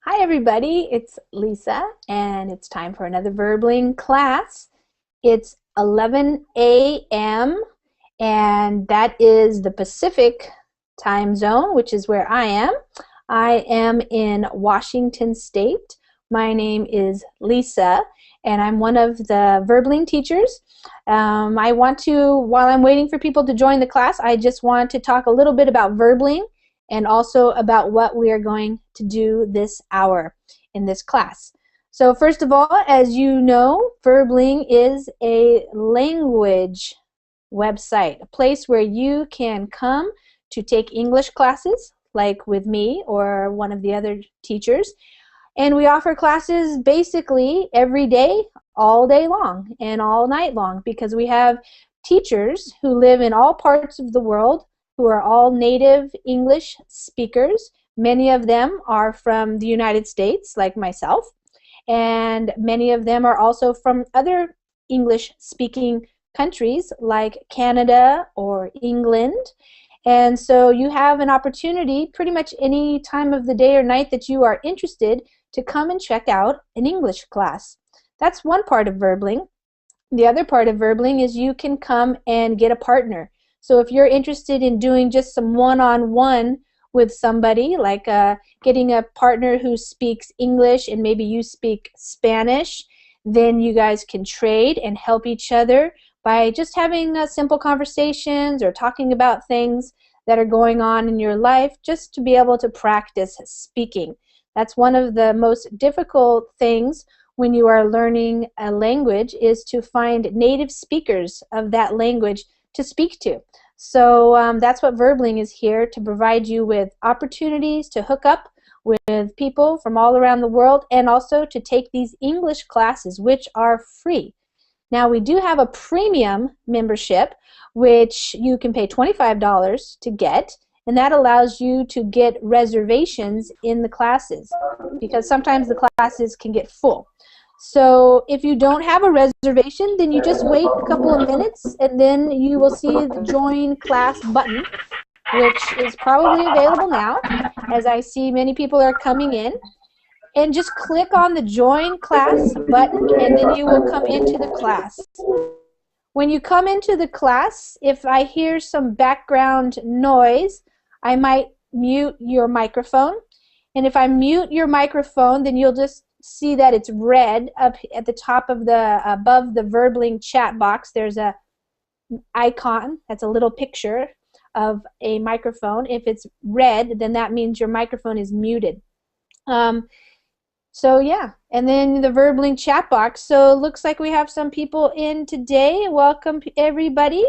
Hi everybody, it's Lisa and it's time for another Verbling class. It's 11 a.m. and that is the Pacific time zone, which is where I am. I am in Washington State. My name is Lisa and I'm one of the Verbling teachers. While I'm waiting for people to join the class, I just want to talk a little bit about Verbling and also about what we are going to do this hour in this class. So first of all, as you know, Verbling is a language website, a place where you can come to take English classes, like with me or one of the other teachers. And we offer classes basically every day, all day long and all night long, because we have teachers who live in all parts of the world who are all native English speakers. Many of them are from the United States, like myself, and many of them are also from other English-speaking countries like Canada or England. And so you have an opportunity pretty much any time of the day or night that you are interested to come and check out an English class. That's one part of Verbling. The other part of Verbling is you can come and get a partner. So if you're interested in doing just some one-on-one with somebody, like getting a partner who speaks English and maybe you speak Spanish, then you guys can trade and help each other by just having simple conversations or talking about things that are going on in your life, just to be able to practice speaking. That's one of the most difficult things when you are learning a language, is to find native speakers of that language to speak to. So that's what Verbling is here to provide you with opportunities to hook up with people from all around the world, and also to take these English classes, which are free. Now, we do have a premium membership, which you can pay $25 to get, and that allows you to get reservations in the classes, because sometimes the classes can get full. So if you don't have a reservation, then you just wait a couple of minutes and then you will see the join class button, which is probably available now, as I see many people are coming in. And just click on the join class button and then you will come into the class. When you come into the class, if I hear some background noise, I might mute your microphone. And if I mute your microphone, then you'll just see that it's red up at the top of above the Verbling chat box. There's a icon, that's a little picture of a microphone. If it's red, then that means your microphone is muted. So yeah, and then the Verbling chat box. So it looks like we have some people in today. Welcome everybody.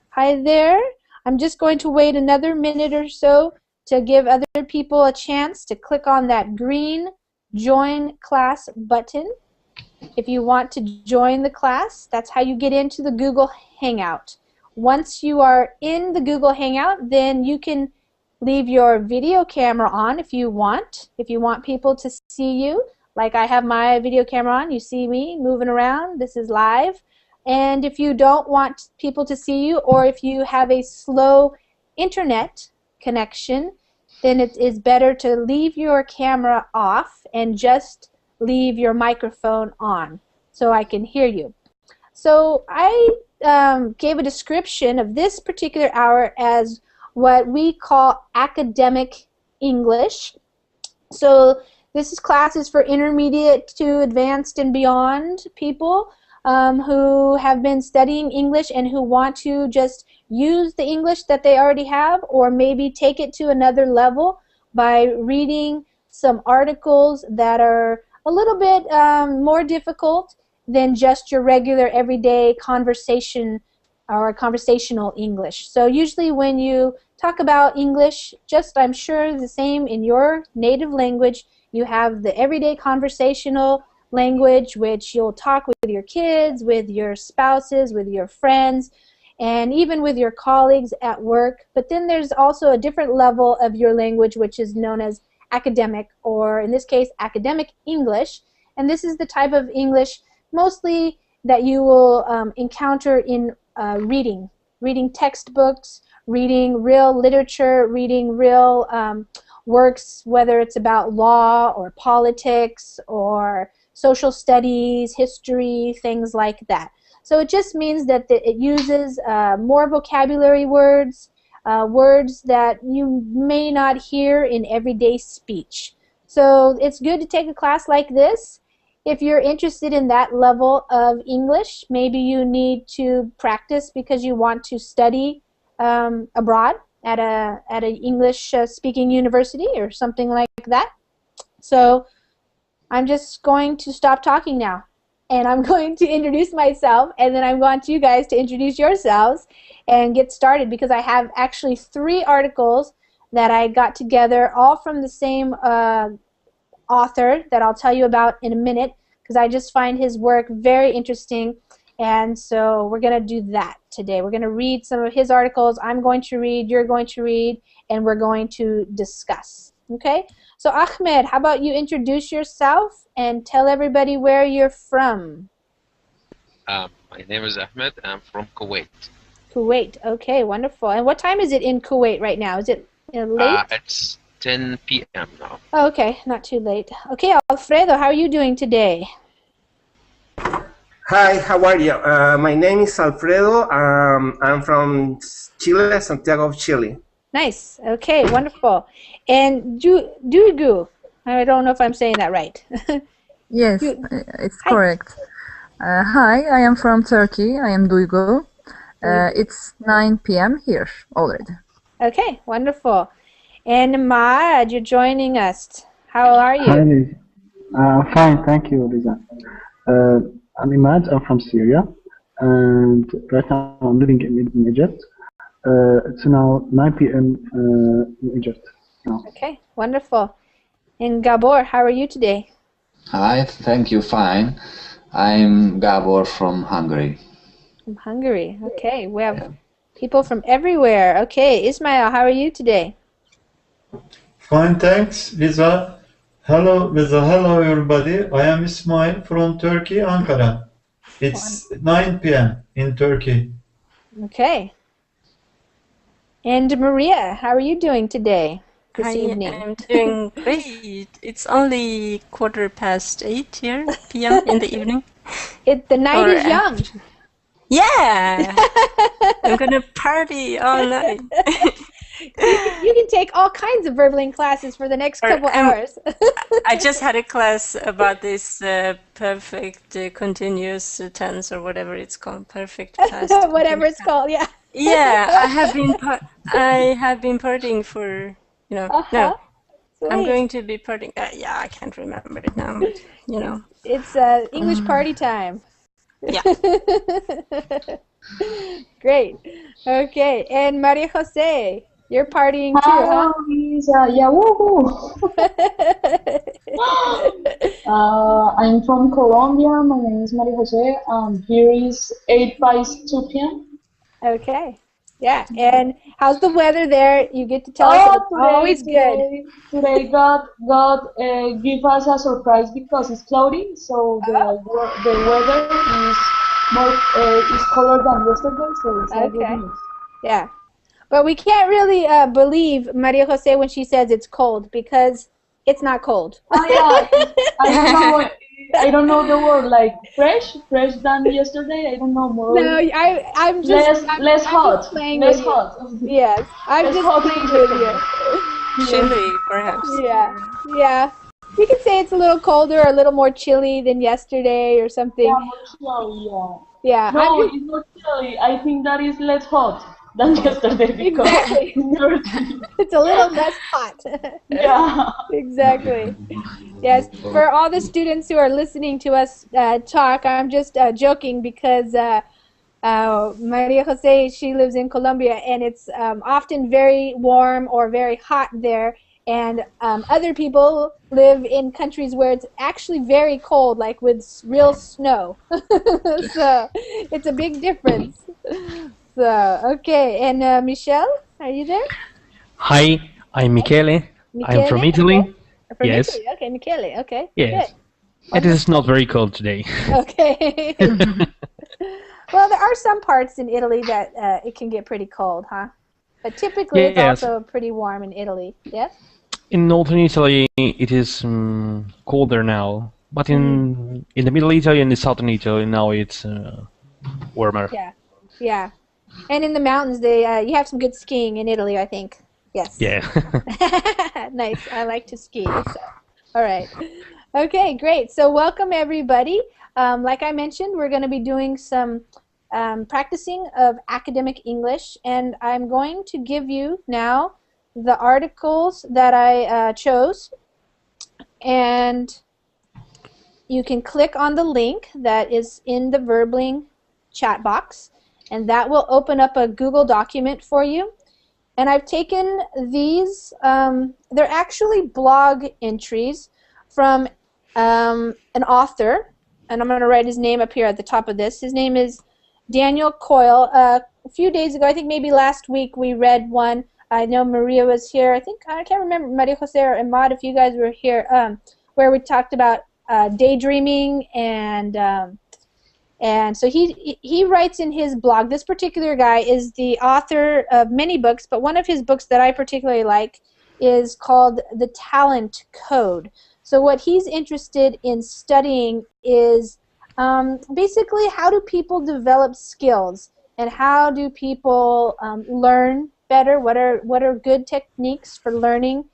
Hi there. I'm just going to wait another minute or so to give other people a chance to click on that green join class button. If you want to join the class, that's how you get into the Google Hangout. Once you are in the Google Hangout, then you can leave your video camera on if you want. If you want people to see you, like I have my video camera on, you see me moving around, this is live. And if you don't want people to see you, or if you have a slow internet connection, then it is better to leave your camera off and just leave your microphone on so I can hear you. So I gave a description of this particular hour as what we call academic English. So this class is for intermediate to advanced and beyond people who have been studying English and who want to just use the English that they already have, or maybe take it to another level by reading some articles that are a little bit more difficult than just your regular everyday conversation or conversational English. So usually when you talk about English, just I'm sure the same in your native language, you have the everyday conversational language, which you'll talk with your kids, with your spouses, with your friends, and even with your colleagues at work. But then there's also a different level of your language, which is known as academic, or in this case, academic English. And this is the type of English mostly that you will encounter in reading textbooks, reading real literature, reading real works, whether it's about law or politics or social studies, history, things like that. So it just means that it uses more vocabulary words, words that you may not hear in everyday speech. So it's good to take a class like this. If you're interested in that level of English, maybe you need to practice because you want to study abroad at an English speaking university or something like that. So I'm just going to stop talking now, and I'm going to introduce myself, and then I want you guys to introduce yourselves and get started, because I have actually 3 articles that I got together, all from the same author that I'll tell you about in a minute, because I just find his work very interesting. And so we're going to do that today. We're going to read some of his articles. I'm going to read, you're going to read, and we're going to discuss. Okay? So Ahmed, how about you introduce yourself and tell everybody where you're from? My name is Ahmed. I'm from Kuwait. Kuwait. Okay, wonderful. And what time is it in Kuwait right now? Is it late? It's 10 p.m. now. Oh, okay, not too late. Okay, Alfredo, how are you doing today? Hi, how are you? My name is Alfredo. I'm from Chile, Santiago of Chile. Nice. Okay, wonderful. And Duygu, I don't know if I'm saying that right. Yes, it's correct. Hi, I am from Turkey. I am Duygu. It's 9 p.m. here already. Okay, wonderful. And Maad, you're joining us. How are you? Hi, Liz. Fine, thank you, Lisa. I'm Imad. I'm from Syria, and right now I'm living in Egypt. It's now 9 p.m. In Egypt now. Okay, wonderful. And Gabor, how are you today? Hi, thank you, fine. I'm Gabor from Hungary. From Hungary. Okay, we have people from everywhere. Okay, Ismail, how are you today? Fine, thanks, Lisa. Hello, Lisa. Hello, everybody. I am Ismail from Turkey, Ankara. It's 9 p.m. in Turkey. Okay. And Maria, how are you doing today? This evening? I'm doing great. It's only 8:15 here, p.m. in the evening. The night is young. Yeah! I'm gonna party all night. You can take all kinds of Verbling classes for the next couple hours. I just had a class about this perfect continuous tense, or whatever it's called, perfect past. Whatever it's called, yeah. Yeah, I have been partying for, no, Sweet. I'm going to be partying. Yeah, I can't remember it now, but It's English party time. Yeah. Great. Okay, and Maria Jose, you're partying too, huh? Yeah, woohoo! I'm from Colombia. My name is Maria Jose. Here is 8:52 p.m. Okay. Yeah, and how's the weather there? You get to tell us. It's always good. Today God give us a surprise because it's cloudy, so the weather is more is colder than yesterday, so it's okay. Yeah, but we can't really believe Maria Jose when she says it's cold, because it's not cold. Oh yeah, I don't know the word, like fresh than yesterday. I don't know more. No, I'm just less hot. Less hot. Yes, I'm just playing with you. Chilly, perhaps. Yeah. You can say it's a little colder or a little more chilly than yesterday or something. Yeah, more chilly, yeah. No, it's not chilly. I think that is less hot than yesterday, because it's a little less hot. Yeah. Exactly. Yes. For all the students who are listening to us talk, I'm just joking, because Maria Jose, she lives in Colombia, and it's often very warm or very hot there. And other people live in countries where it's actually very cold, like with real snow. So it's a big difference. So, okay, and Michelle, are you there? Hi, I'm Michele. I'm from Italy. Okay. From yes. Italy. Okay, Michele. Okay. Yes. Good. It is not very cold today. Okay. Well, there are some parts in Italy that it can get pretty cold, huh? But typically it's also pretty warm in Italy. Yes? In northern Italy, it is colder now, but in the middle Italy and the southern Italy now it's warmer. Yeah, yeah. And in the mountains, they you have some good skiing in Italy, I think. Yes. Yeah. Nice. I like to ski. So, all right. Okay, great. So welcome everybody. Like I mentioned, we're going to be doing some practicing of academic English, and I'm going to give you now the articles that I chose, and you can click on the link that is in the Verbling chat box, and that will open up a Google document for you. And I've taken these, they're actually blog entries from an author, and I'm going to write his name up here at the top of this. His name is Daniel Coyle. A few days ago, I think maybe last week, we read one. I know Maria was here. I can't remember, Maria Jose or Ahmad, if you guys were here, where we talked about daydreaming, and so he writes in his blog. This particular guy is the author of many books, but one of his books that I particularly like is called The Talent Code. So what he's interested in studying is basically how do people develop skills, and how do people learn better, what are good techniques for learning,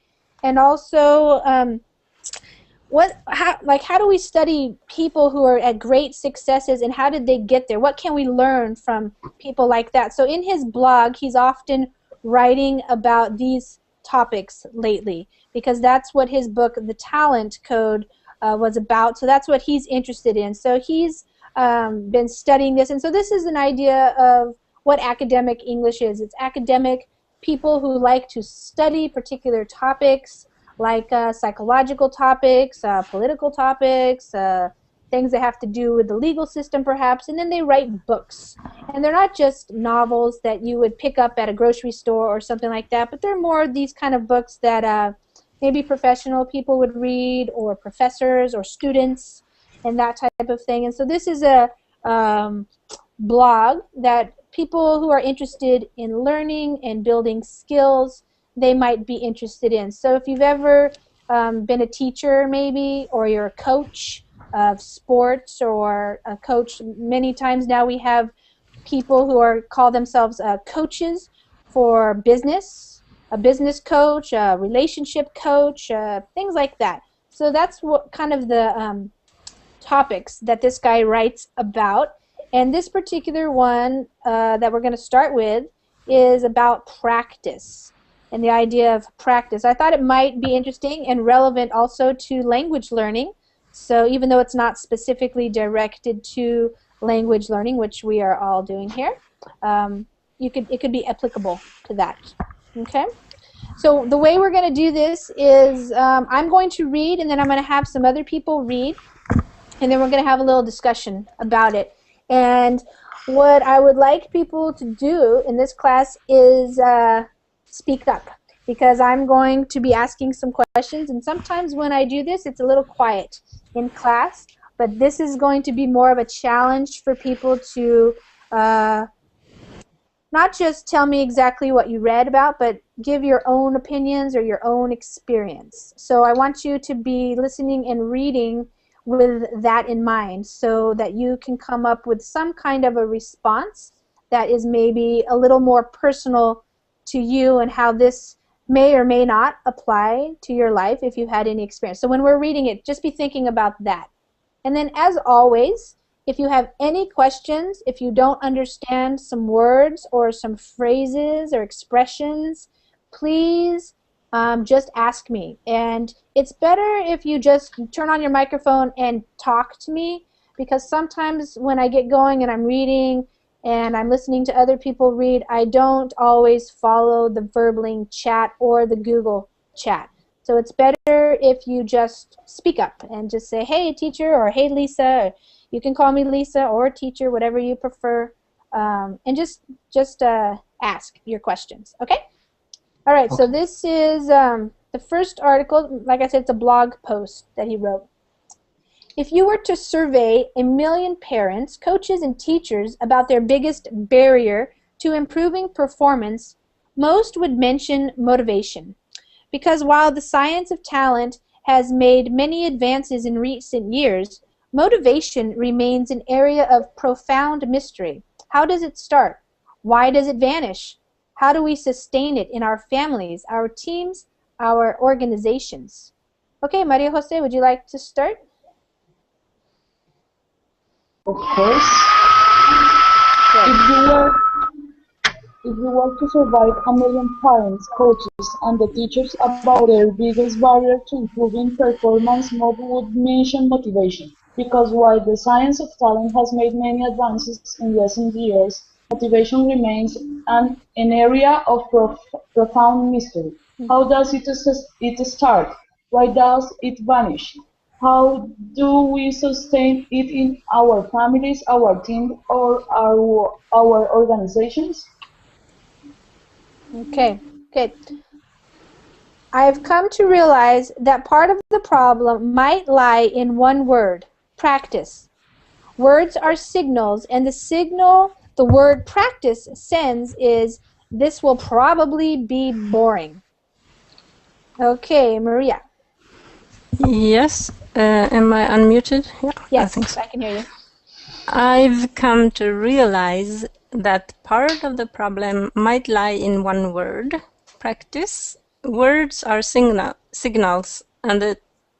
and also how do we study people who are at great successes, and how did they get there? What can we learn from people like that? So in his blog, he's often writing about these topics lately, because that's what his book, The Talent Code, was about. So that's what he's interested in. So he's been studying this, and so this is an idea of what academic English is. It's academic people who like to study particular topics, like psychological topics, political topics, things that have to do with the legal system perhaps, and then they write books. And they're not just novels that you would pick up at a grocery store or something like that, but they're more these kind of books that maybe professional people would read, or professors or students, and that type of thing. And so this is a blog that people who are interested in learning and building skills, they might be interested in. So if you've ever been a teacher maybe, or you're a coach of sports, or a coach, many times now we have people who call themselves coaches for business, a business coach, a relationship coach, things like that. So that's what kind of the topics that this guy writes about. And this particular one that we're going to start with is about practice, and the idea of practice. I thought it might be interesting and relevant also to language learning. So even though it's not specifically directed to language learning, which we are all doing here, it could be applicable to that. Okay? So the way we're going to do this is I'm going to read, and then I'm going to have some other people read, and then we're going to have a little discussion about it. And what I would like people to do in this class is speak up, because I'm going to be asking some questions, and sometimes when I do this, it's a little quiet in class, but this is going to be more of a challenge for people to not just tell me exactly what you read about, but give your own opinions or your own experience. So I want you to be listening and reading with that in mind, so that you can come up with some kind of a response that is maybe a little more personal to you, and how this may or may not apply to your life if you've had any experience. So when we're reading it, just be thinking about that. And then, as always, if you have any questions, if you don't understand some words or some phrases or expressions, please just ask me. And it's better if you just turn on your microphone and talk to me, because sometimes when I get going and I'm reading and I'm listening to other people read, I don't always follow the Verbling chat or the Google chat. So it's better if you just speak up and just say, hey, teacher, or hey, Lisa. Or you can call me Lisa or teacher, whatever you prefer, and just ask your questions, okay? All right, so this is the first article. Like I said, it's a blog post that he wrote. If you were to survey 1 million parents, coaches, and teachers about their biggest barrier to improving performance, most would mention motivation. because while the science of talent has made many advances in recent years, motivation remains an area of profound mystery. How does it start? Why does it vanish? How do we sustain it in our families, our teams, our organizations? Okay, Maria Jose, would you like to start? Of course. If you were to survive 1,000,000 parents, coaches, and the teachers about their biggest barrier to improving performance, most would mention motivation. Because while the science of talent has made many advances in recent years, motivation remains an area of profound mystery. How does it start? Why does it vanish? How do we sustain it in our families, our team, or our organizations? Okay, good. I've come to realize that part of the problem might lie in one word, practice. Words are signals, and the signal the word practice sends is, this will probably be boring. Okay, Maria. Yes. Am I unmuted? Yeah, Yes, I think so. I can hear you. I've come to realize that part of the problem might lie in one word, practice. Words are signals, and the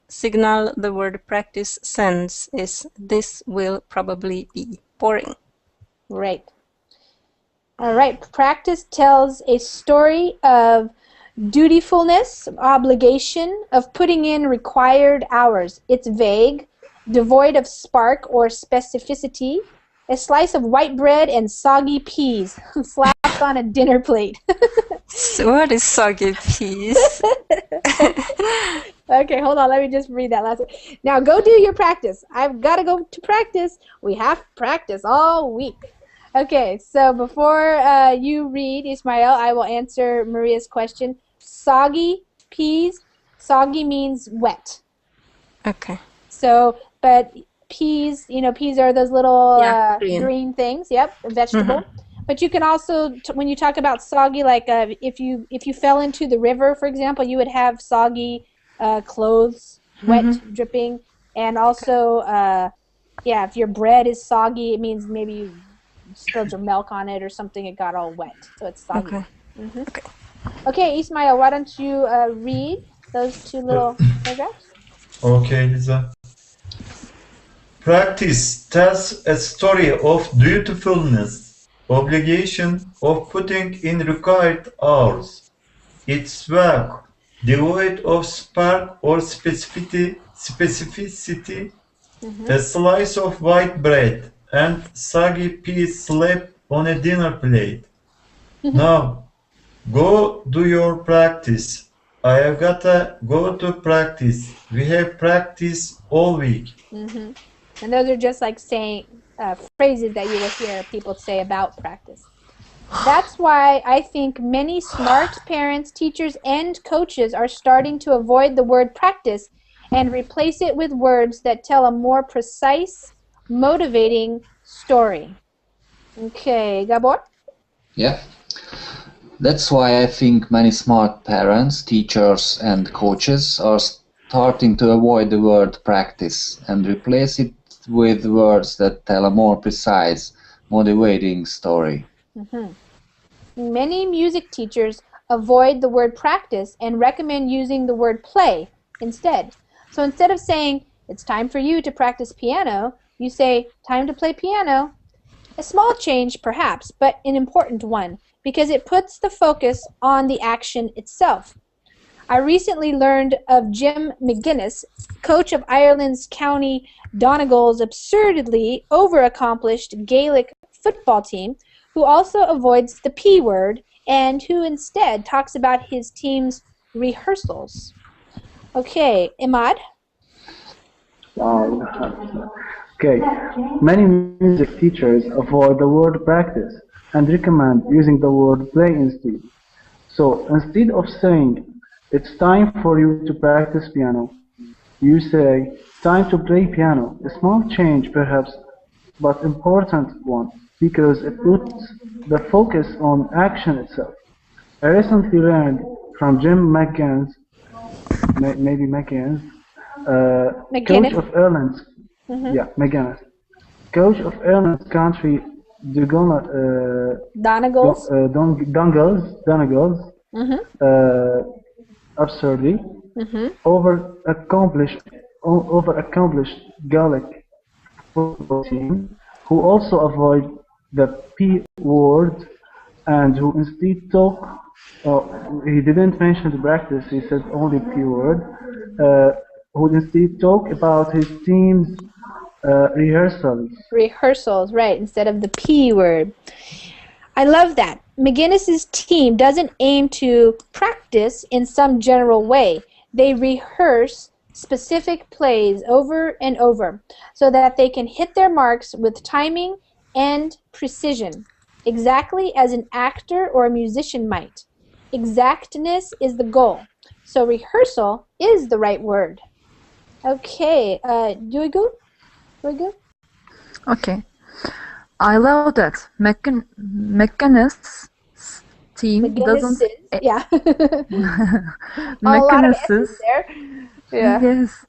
signal the word practice sends is, this will probably be boring. Right. All right, practice tells a story of dutifulness, obligation, of putting in required hours. It's vague, devoid of spark or specificity. A slice of white bread and soggy peas slapped on a dinner plate. So what is soggy peas? Okay, hold on. Let me just read that last one. Now go do your practice. I've got to go to practice. We have to practice all week. Okay, so before you read, Ismael, I will answer Maria's question. Soggy peas. Soggy means wet. Okay. So, but peas, peas are those little green things. Yep, a vegetable. But you can also, when you talk about soggy, like if you fell into the river, for example, you would have soggy clothes, wet, dripping, and also, if your bread is soggy, it means maybe you spilled your milk on it or something. It got all wet, so it's soggy. Okay. Okay, Ismail, why don't you read those two little paragraphs? Okay, Lisa. Practice tells a story of dutifulness, obligation of putting in required hours. It's vague, devoid of spark or specificity, a slice of white bread and soggy peas slapped on a dinner plate. Now, go do your practice. I have gotta go to practice. We have practice all week. And those are just like saying phrases that you will hear people say about practice. That's why I think many smart parents, teachers, and coaches are starting to avoid the word practice and replace it with words that tell a more precise, motivating story. Okay, Gabor? Yeah. That's why I think many smart parents, teachers, and coaches are starting to avoid the word practice and replace it with words that tell a more precise, motivating story. Many music teachers avoid the word practice and recommend using the word play instead. So instead of saying, it's time for you to practice piano, you say, time to play piano. A small change, perhaps, but an important one, because it puts the focus on the action itself. I recently learned of Jim McGuinness, coach of Ireland's County Donegal's absurdly overaccomplished Gaelic football team, who also avoids the P word and who instead talks about his team's rehearsals. Okay, Imad? Okay, many music teachers avoid the word practice and recommend using the word play instead. So instead of saying, it's time for you to practice piano, you say, time to play piano. A small change perhaps, but important one, because it puts the focus on action itself. I recently learned from Jim McGuinness maybe McGinnis. Coach McGinnis. of Ireland. Yeah, McGinnis. Coach of Ireland's country Donegals. Donegals, absurdly, over-accomplished Gaelic football team, who also avoid the P word and who instead talk. He didn't mention the practice. He said only P word. Who instead talk about his team's rehearsals. Rehearsals, right, instead of the P word. I love that. McGinnis's team doesn't aim to practice in some general way. They rehearse specific plays over and over so that they can hit their marks with timing and precision, exactly as an actor or a musician might. Exactness is the goal, so rehearsal is the right word. Okay, Duygu? Okay. I love that. McGinnis' team doesn't. Yeah. A lot of S's there. Yeah. Yes.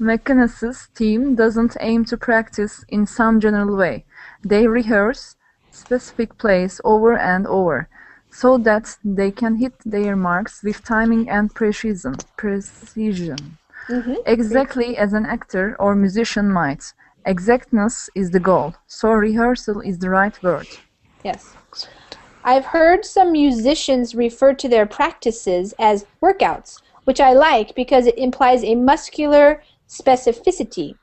McGinnis' team doesn't aim to practice in some general way. They rehearse specific plays over and over so that they can hit their marks with timing and precision. Exactly as an actor or musician might. Exactness is the goal, so rehearsal is the right word. Yes. I've heard some musicians refer to their practices as workouts, which I like because it implies a muscular specificity.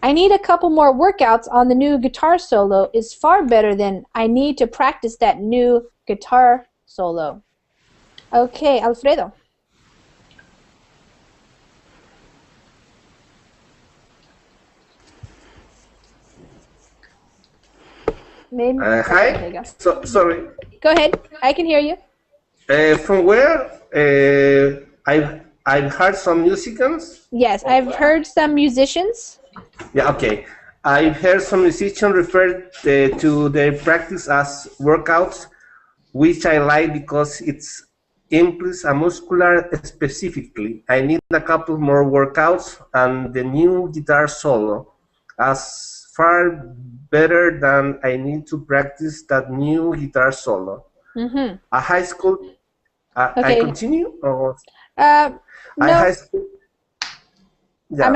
I need a couple more workouts on the new guitar solo is far better than I need to practice that new guitar solo. Okay, Alfredo. Maybe. Hi. There you go. Sorry. Go ahead. I can hear you. From where? I've heard some musicians. Yes, I've heard some musicians. Yeah, okay. I've heard some musicians refer to their practice as workouts, which I like because it's implies a muscular specifically. I need a couple more workouts, and the new guitar solo as far better than I need to practice that new guitar solo. Mm-hmm. A high school. Okay. I continue. Or no. high school. Yeah. I'm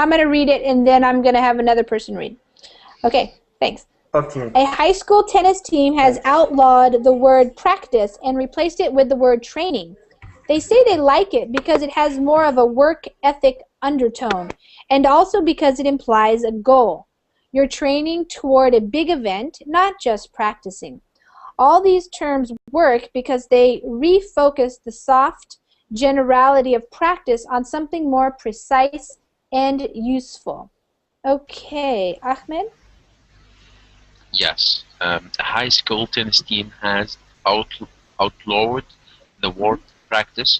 gonna read it, and then I'm gonna have another person read. Okay. Thanks. Okay. A high school tennis team has outlawed the word practice and replaced it with the word training. They say they like it because it has more of a work ethic undertone, and also because it implies a goal. You're training toward a big event, not just practicing. All these terms work because they refocus the soft generality of practice on something more precise and useful. Okay, Ahmed? Yes, a high school tennis team has outlawed the word practice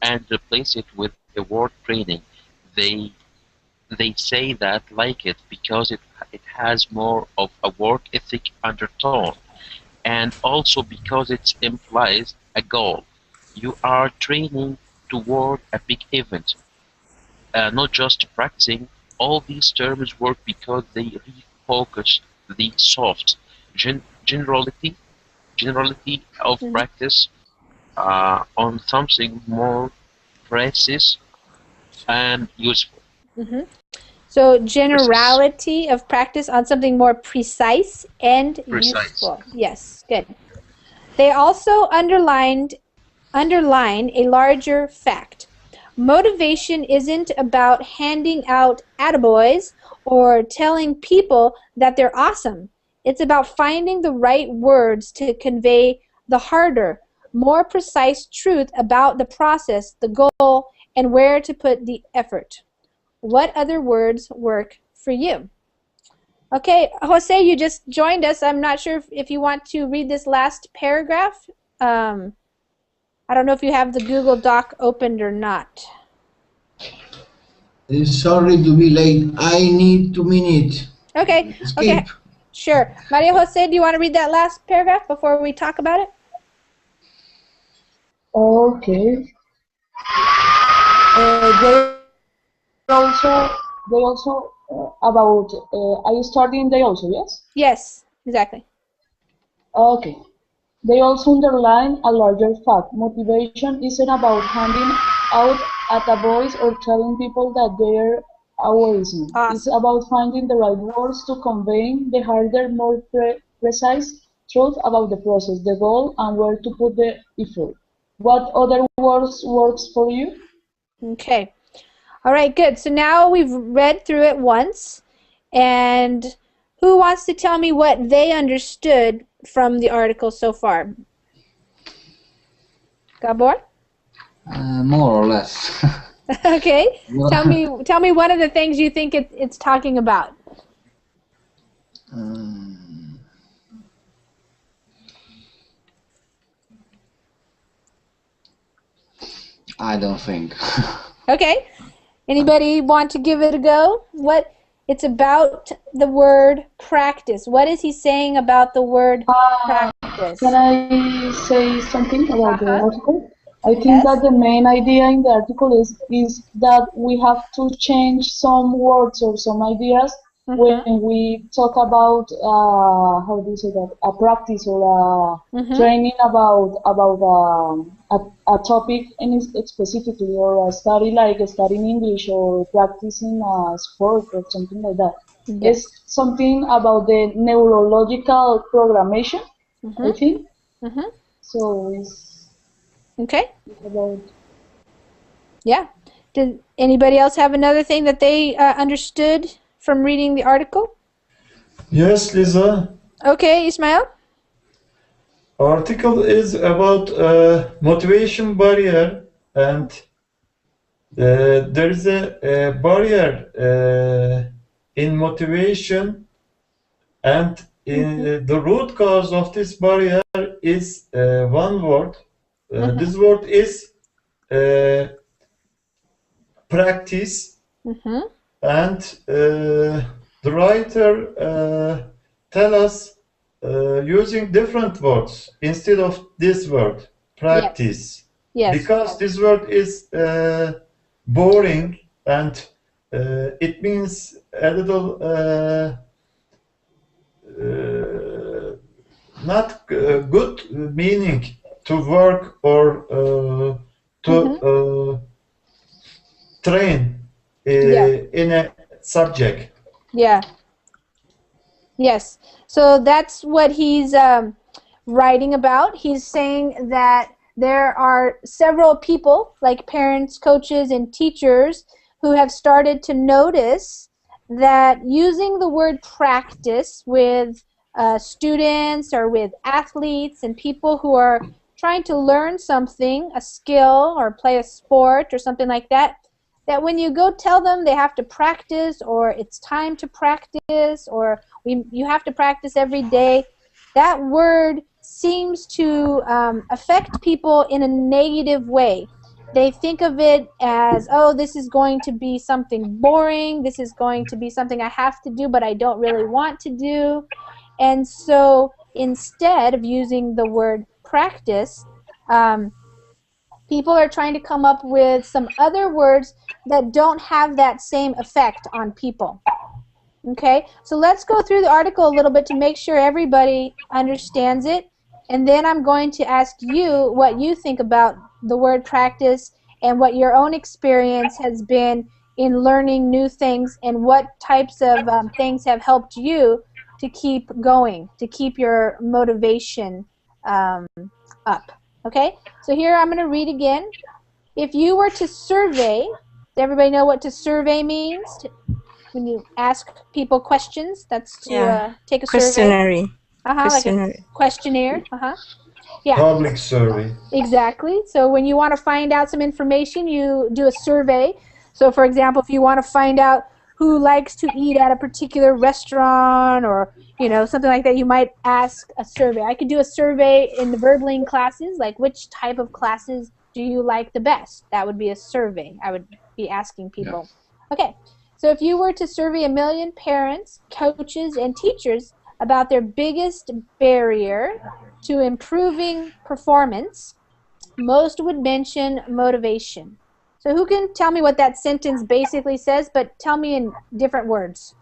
and replaced it with the word training. They say that like it because it has more of a work ethic undertone, and also because it implies a goal. You are training toward a big event, not just practicing. All these terms work because they refocus the soft generality of practice on something more precise and useful. Mm-hmm. So generality of practice on something more precise and useful. Yes, good. They also underline a larger fact. Motivation isn't about handing out attaboys or telling people that they're awesome. It's about finding the right words to convey the harder, more precise truth about the process, the goal, and where to put the effort. What other words work for you? Okay, Jose, you just joined us. I'm not sure if you want to read this last paragraph. I don't know if you have the Google Doc opened or not. Sorry to be late. I need 2 minutes. Okay. Skip. Okay. Sure. Maria Jose, do you want to read that last paragraph before we talk about it? Okay. They also about are you starting they also, yes? Yes, exactly. Okay. They also underline a larger fact. Motivation isn't about handing out at a voice or telling people that they're awesome. It's Awesome. about finding the right words to convey the harder, more precise truth about the process, the goal, and where to put the effort. What other words works for you? Okay. All right, good. So now we've read through it once, and who wants to tell me what they understood from the article so far? Gabor? More or less. Okay. Tell me one of the things you think it's talking about. I don't think. Okay. Anybody want to give it a go? What it's about the word practice. What is he saying about the word practice? Can I say something about the article? I think Yes. that the main idea in the article is that we have to change some words or some ideas when we talk about how do you say that, a practice or a training about a topic and specifically, or a study like studying English or practicing a sport or something like that. Yes. It's something about the neurological programmation, I think. So it's Okay. about. Yeah. Did anybody else have another thing that they understood from reading the article? Yes, Lisa. Okay, Ismail? Article is about motivation barrier, and there is a barrier in motivation, and the root cause of this barrier is one word. This word is practice, and the writer tell us using different words instead of this word, practice. Yes. Because this word is boring, and it means a little not good meaning to work or to train in a subject. Yeah. Yes. So that's what he's writing about. He's saying that there are several people, like parents, coaches, and teachers, who have started to notice that using the word practice with students or with athletes and people who are trying to learn something, a skill or play a sport or something like that, that when you go tell them they have to practice, or it's time to practice, or you have to practice every day, that word seems to affect people in a negative way. They think of it as, oh, this is going to be something boring, this is going to be something I have to do but I don't really want to do. And so instead of using the word practice, people are trying to come up with some other words that don't have that same effect on people. Okay, so let's go through the article a little bit to make sure everybody understands it, and then I'm going to ask you what you think about the word practice and what your own experience has been in learning new things, and what types of things have helped you to keep going, to keep your motivation up. Okay, so here I'm going to read again. If you were to survey, does everybody know what to survey means? When you ask people questions, that's to take a Questionary. survey. Questionary. Like a questionnaire. Yeah. Public survey. Exactly. So when you want to find out some information, you do a survey. So for example, if you want to find out who likes to eat at a particular restaurant, or something like that, you might ask a survey. I could do a survey in the Verbling classes, like which type of classes do you like the best? That would be a survey. I would be asking people. Okay. So if you were to survey 1 million parents, coaches, and teachers about their biggest barrier to improving performance, most would mention motivation. So who can tell me what that sentence basically says, but tell me in different words?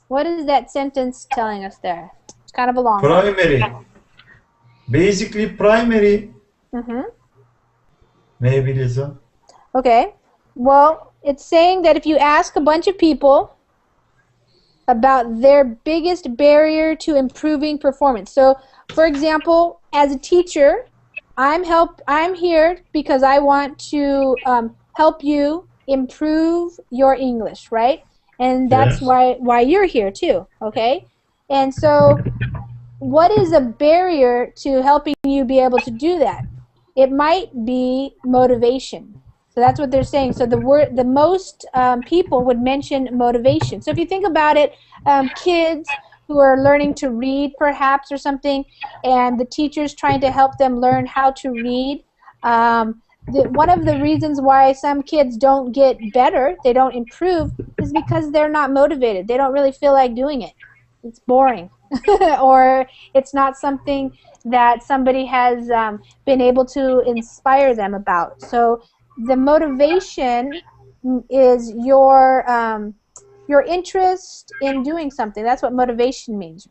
What is that sentence telling us there? It's kind of a long one. Primary. Basically primary. Maybe, Lisa. Okay. Well, it's saying that if you ask a bunch of people about their biggest barrier to improving performance. So, for example, as a teacher, I'm here because I want to help you improve your English, right? And that's Yes. why you're here too, okay? And so what is a barrier to helping you be able to do that? It might be motivation. So that's what they're saying. So the most people would mention motivation. So if you think about it, kids who are learning to read perhaps or something, and the teacher's trying to help them learn how to read. One of the reasons why some kids don't get better, they don't improve, is because they're not motivated. They don't really feel like doing it. It's boring. Or it's not something that somebody has been able to inspire them about. So the motivation is your interest in doing something. That's what motivation means.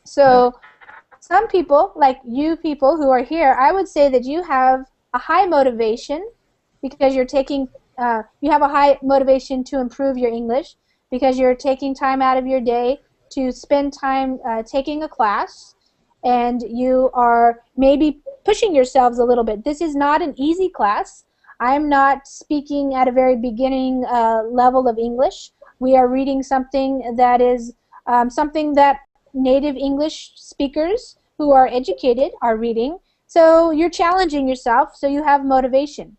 So some people, like you people who are here, I would say that you have a high motivation because you're taking, you have a high motivation to improve your English because you're taking time out of your day to spend time taking a class, and you are maybe pushing yourselves a little bit. This is not an easy class. I'm not speaking at a very beginning level of English. We are reading something that is something that native English speakers who are educated are reading. So you're challenging yourself, so you have motivation.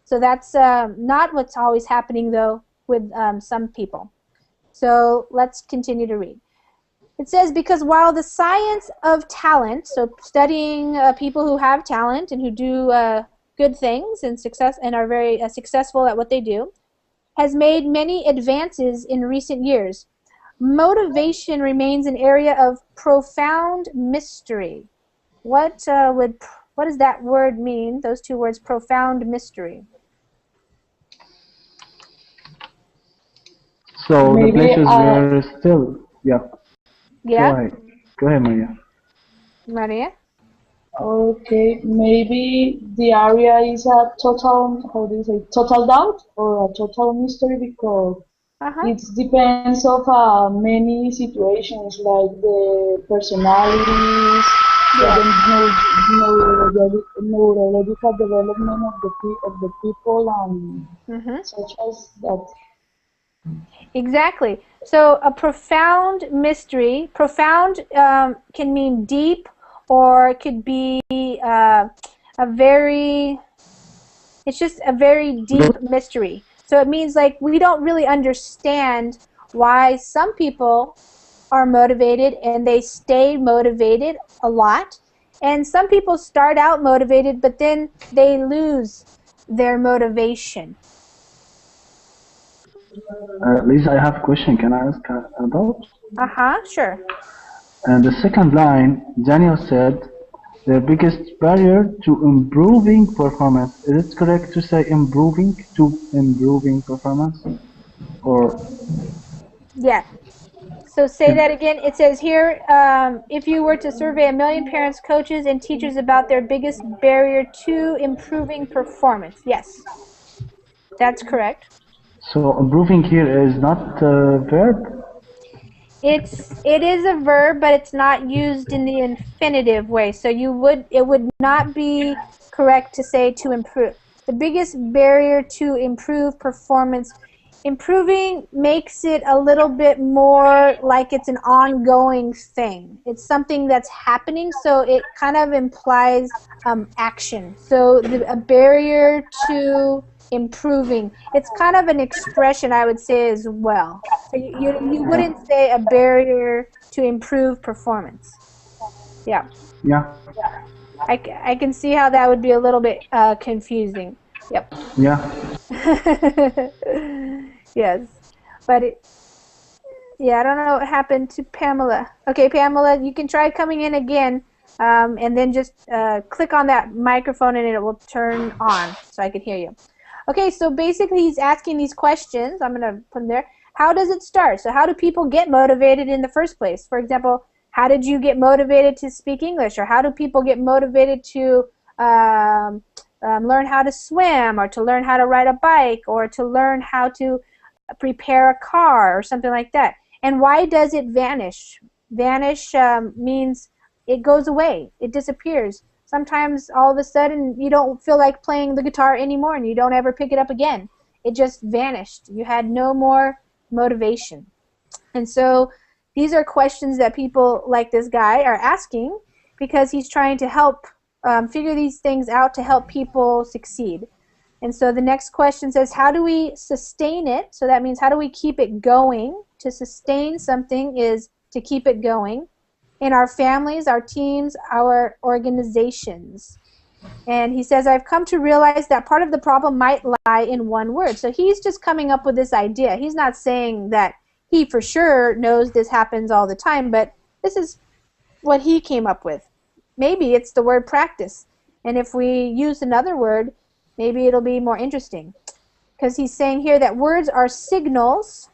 So that's not what's always happening, though, with some people. So let's continue to read. It says, because while the science of talent, so studying people who have talent and who do good things and are very successful at what they do, has made many advances in recent years, motivation remains an area of profound mystery. What does that word mean? Those two words, profound mystery. So the Maybe places where still, yeah. Yeah. Go ahead, Maria. Maria? okay, maybe the area is a total, how do you say, total doubt or a total mystery because it depends of many situations like the personalities, the neurological development of the people and such as that. Exactly. So a profound mystery, profound can mean deep, or it could be it's just a very deep mystery. So it means like we don't really understand why some people are motivated and they stay motivated a lot. And some people start out motivated, but then they lose their motivation. Lisa, I have a question. Can I ask about? Sure. And the second line, Daniel said, the biggest barrier to improving performance. Is it correct to say improving performance? Or yeah. So say that again. It says here, if you were to survey 1 million parents, coaches, and teachers about their biggest barrier to improving performance. Yes, that's correct. So improving here is not a verb? It is a verb, but it's not used in the infinitive way. So it would not be correct to say to improve. The biggest barrier to improve performance. Improving makes it a little bit more like it's an ongoing thing. It's something that's happening, so it kind of implies action. So a barrier to improving. It's kind of an expression, I would say, as well. So you wouldn't say a barrier to improve performance. Yeah. Yeah. I can see how that would be a little bit confusing. Yep. Yeah. Yes. But yeah, I don't know what happened to Pamela. Okay, Pamela, you can try coming in again. And then just click on that microphone and it will turn on so I can hear you. Okay, so basically he's asking these questions. I'm going to put them there. How does it start? So how do people get motivated in the first place? For example, how did you get motivated to speak English? Or how do people get motivated to learn how to swim, or to learn how to ride a bike, or to learn how to prepare a car, or something like that? And why does it vanish? Vanish means it goes away. It disappears. Sometimes all of a sudden you don't feel like playing the guitar anymore and you don't ever pick it up again. It just vanished. You had no more motivation. And so these are questions that people like this guy are asking because he's trying to help figure these things out to help people succeed. And so the next question says, how do we sustain it? So that means how do we keep it going? To sustain something is to keep it going in our families, our teams, our organizations. And he says, I've come to realize that part of the problem might lie in one word. So he's just coming up with this idea. He's not saying that he for sure knows this happens all the time, but this is what he came up with. Maybe it's the word practice. And if we use another word, maybe it'll be more interesting. Because he's saying here that words are signals,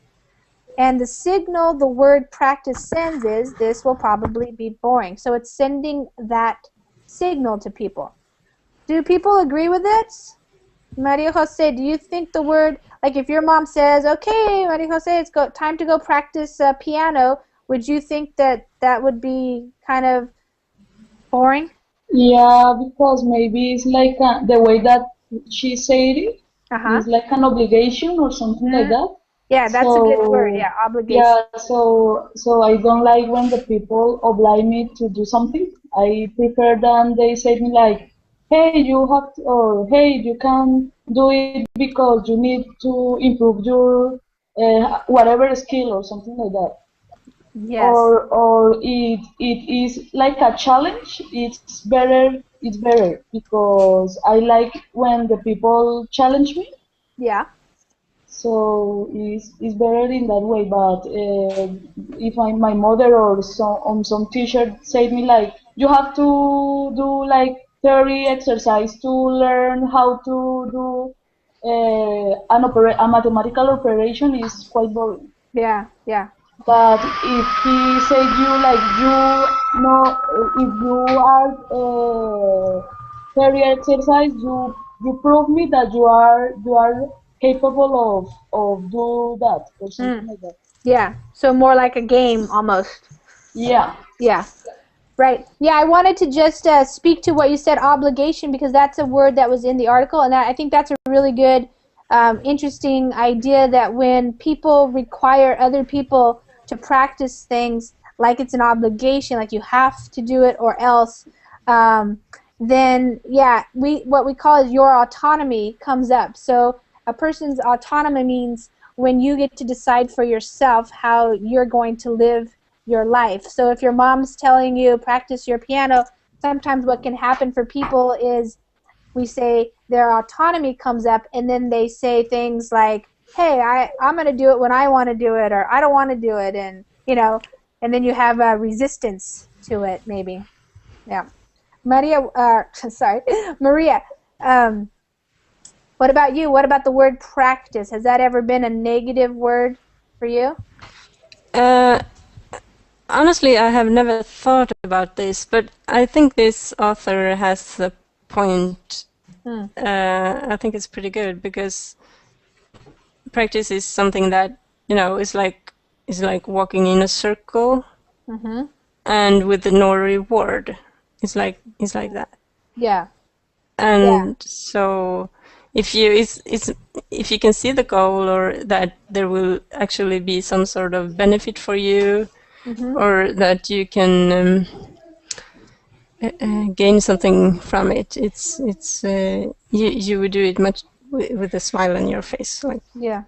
and the signal the word practice sends is, this will probably be boring. So it's sending that signal to people. Do people agree with it? Maria Jose, do you think the word, like if your mom says, okay, Maria Jose, it's time to go practice piano, would you think that that would be kind of boring? Yeah, because maybe it's like the way that she said it, it's like an obligation or something like that. Yeah, that's a good word. Yeah, obligation. Yeah, so I don't like when the people oblige me to do something. I prefer than they say me like, hey, you have to, or hey, you can do it because you need to improve your whatever skill or something like that. Yes. Or it is like a challenge. It's better because I like when the people challenge me. Yeah. So it's better in that way. But if my mother or some teacher said me like, you have to do like 30 exercise to learn how to do a mathematical operation, is quite boring. Yeah, yeah. But if he said you like you know if you are 30 exercise, you prove me that you are capable of do that or something like that. Yeah, so more like a game almost. Yeah. Yeah. Right. Yeah, I wanted to just speak to what you said, obligation, because that's a word that was in the article, and I think that's a really good, interesting idea that when people require other people to practice things like it's an obligation, like you have to do it or else, then, yeah, what we call is your autonomy comes up. So a person's autonomy means when you get to decide for yourself how you're going to live your life. So if your mom's telling you practice your piano, sometimes what can happen for people is we say their autonomy comes up, and then they say things like, hey, I'm going to do it when I want to do it, or I don't want to do it, and and then you have a resistance to it, maybe. Yeah. Maria, sorry, Maria, what about you? What about the word practice? Has that ever been a negative word for you? Honestly, I have never thought about this, but I think this author has a point. I think it's pretty good because practice is something that is like walking in a circle, and with no reward. It's like that. Yeah. And so if you can see the goal, or that there will actually be some sort of benefit for you, or that you can gain something from it, you would do it much with a smile on your face, like. Yeah.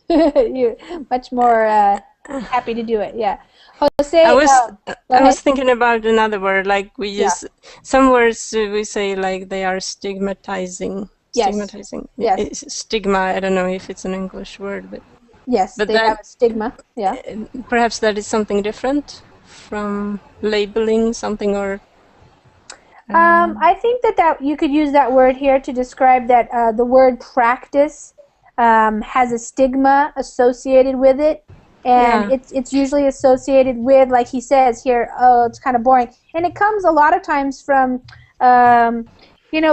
You're much more happy to do it. Yeah. Jose, I was thinking about another word, like we use some words we say like they are stigmatizing. Yes. Stigmatizing. Yes. Stigma. I don't know if it's an English word, but yes, but they have a stigma. Yeah. Perhaps that is something different. from labeling something or? I think that you could use that word here to describe that the word practice has a stigma associated with it, and Yeah. it's usually associated with, like he says here, oh, it's kind of boring, and it comes a lot of times from,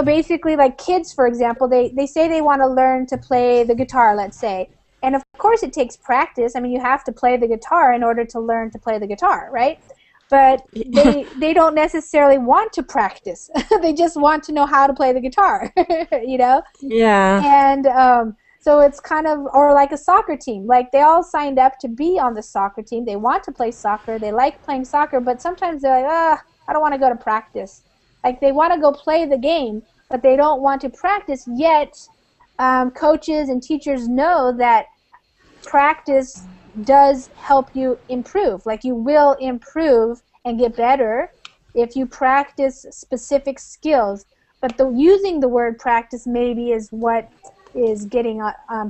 basically like kids, for example, they say they want to learn to play the guitar, let's say, and of course it takes practice. I mean, you have to play the guitar in order to learn to play the guitar, right? But they don't necessarily want to practice. They just want to know how to play the guitar, you know? Yeah. And so it's kind of, or like a soccer team. Like they all signed up to be on the soccer team. They want to play soccer. They like playing soccer, but sometimes they're like, I don't want to go to practice. Like they want to go play the game, but they don't want to practice. Yet coaches and teachers know that practice does help you improve. Like you will improve and get better if you practice specific skills. But using the word practice maybe is what is getting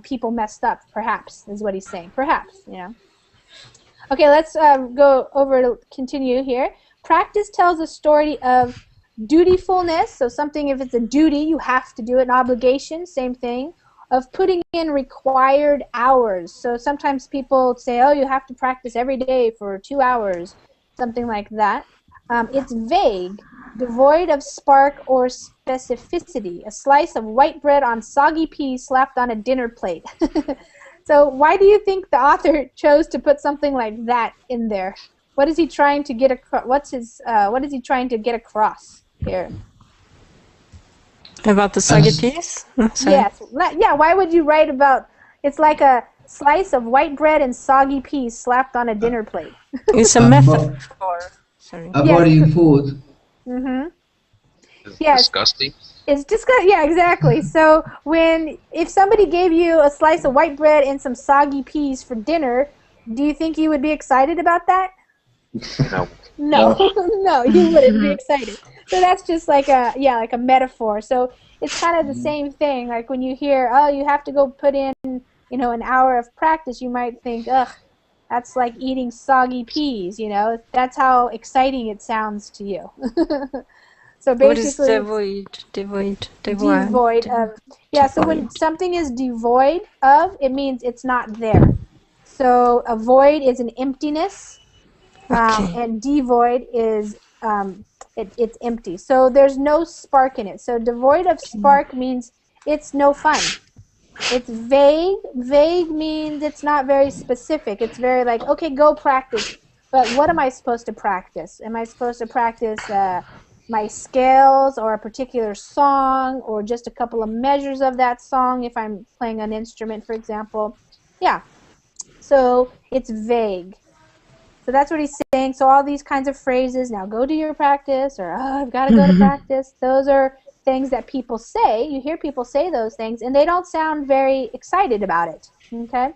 people messed up, perhaps, is what he's saying. Perhaps, you know. Okay, let's go over to continue here. Practice tells a story of dutifulness. So something, if it's a duty, you have to do it. An obligation, same thing. Of putting in required hours. So sometimes people say, oh, you have to practice every day for 2 hours, something like that. It's vague, devoid of spark or specificity. A slice of white bread on soggy peas slapped on a dinner plate. So why do you think the author chose to put something like that in there? What is he trying to get across? What is he trying to get across here? About the soggy piece? Yes. Yeah, why would you write about, it's like a slice of white bread and soggy peas slapped on a dinner plate. It's a metaphor. Sorry. Avoiding food. Mm-hmm. It's Yes. disgusting. It's disgusting. Yeah, exactly. So if somebody gave you a slice of white bread and some soggy peas for dinner, do you think you would be excited about that? No. No, no, you wouldn't be excited. So that's just like like a metaphor. So it's kind of the same thing. Like when you hear, oh, you have to go put in, an hour of practice, you might think, ugh, that's like eating soggy peas. That's how exciting it sounds to you. So What is basically, devoid of, yeah. So when something is devoid of, it means it's not there. So a void is an emptiness. And devoid is it's empty. So there's no spark in it. So devoid of spark means it's no fun. It's vague. Vague means it's not very specific. It's very like, okay, go practice. But what am I supposed to practice? Am I supposed to practice my scales or a particular song or just a couple of measures of that song if I'm playing an instrument, for example? Yeah. So it's vague. So that's what he's saying. So all these kinds of phrases, now go to your practice, or oh, I've got to go to practice, those are things that people say. You hear people say those things, and they don't sound very excited about it. Okay?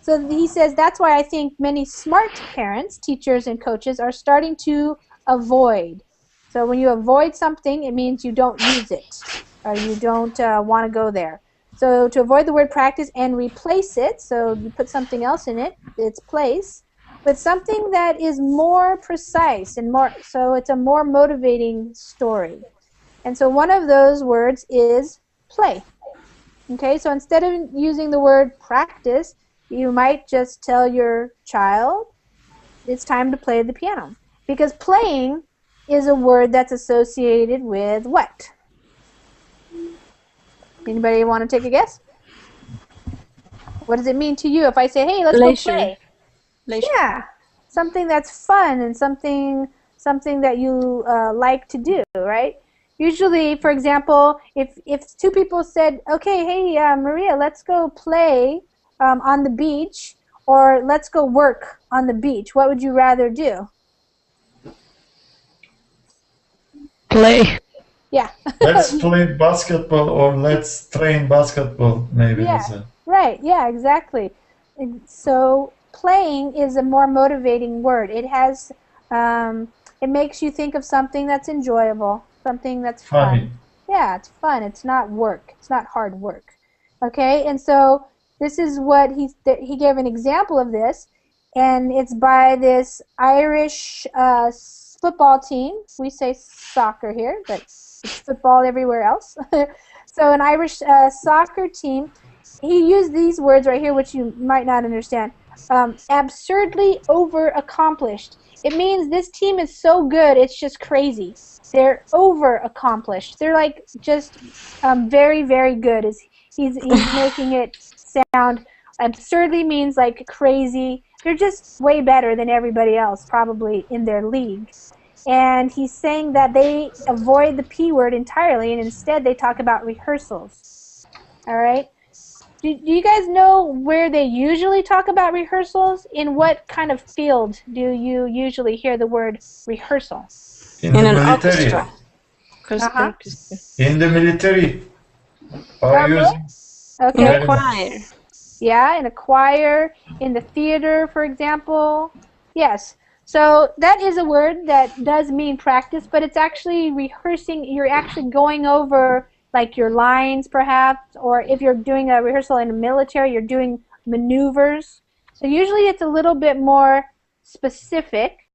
So he says that's why I think many smart parents, teachers, and coaches are starting to avoid. So when you avoid something, it means you don't use it, or you don't want to go there. So to avoid the word practice and replace it, so you put something else in its place, with something that is more precise and so it's a more motivating story. And so one of those words is play. Okay, so instead of using the word practice, you might just tell your child it's time to play the piano. Because playing is a word that's associated with what? Anybody want to take a guess? What does it mean to you if I say, hey, let's go play? Leisure. Yeah, something that's fun and something that you like to do, right? Usually, for example, if two people said, okay, hey, Maria, let's go play on the beach, or let's go work on the beach, what would you rather do? Play. Yeah. Let's play basketball, or let's train basketball, maybe. Yeah, right. Yeah, exactly. So playing is a more motivating word. It has, it makes you think of something that's enjoyable, something that's fun. Yeah, it's fun. It's not work. It's not hard work. Okay, and so this is what he gave an example of this. and it's by this Irish football team. We say soccer here, but it's football everywhere else. So an Irish soccer team, he used these words right here, which you might not understand. Absurdly over accomplished. It means this team is so good, it's just crazy. They're over accomplished. They're like just very, very good. He's making it sound. Absurdly means like crazy. They're just way better than everybody else, probably in their league. And he's saying that they avoid the P word entirely, and instead they talk about rehearsals. All right? Do you guys know where they usually talk about rehearsals? In what kind of field do you usually hear the word rehearsal? In In the an military. orchestra. Orchestra. In the military. Are using Okay. In a choir. Yeah, in a choir, in the theater, for example. Yes. So that is a word that does mean practice, but it's actually rehearsing. You're actually going over like your lines, perhaps, or if you're doing a rehearsal in the military, you're doing maneuvers. So usually it's a little bit more specific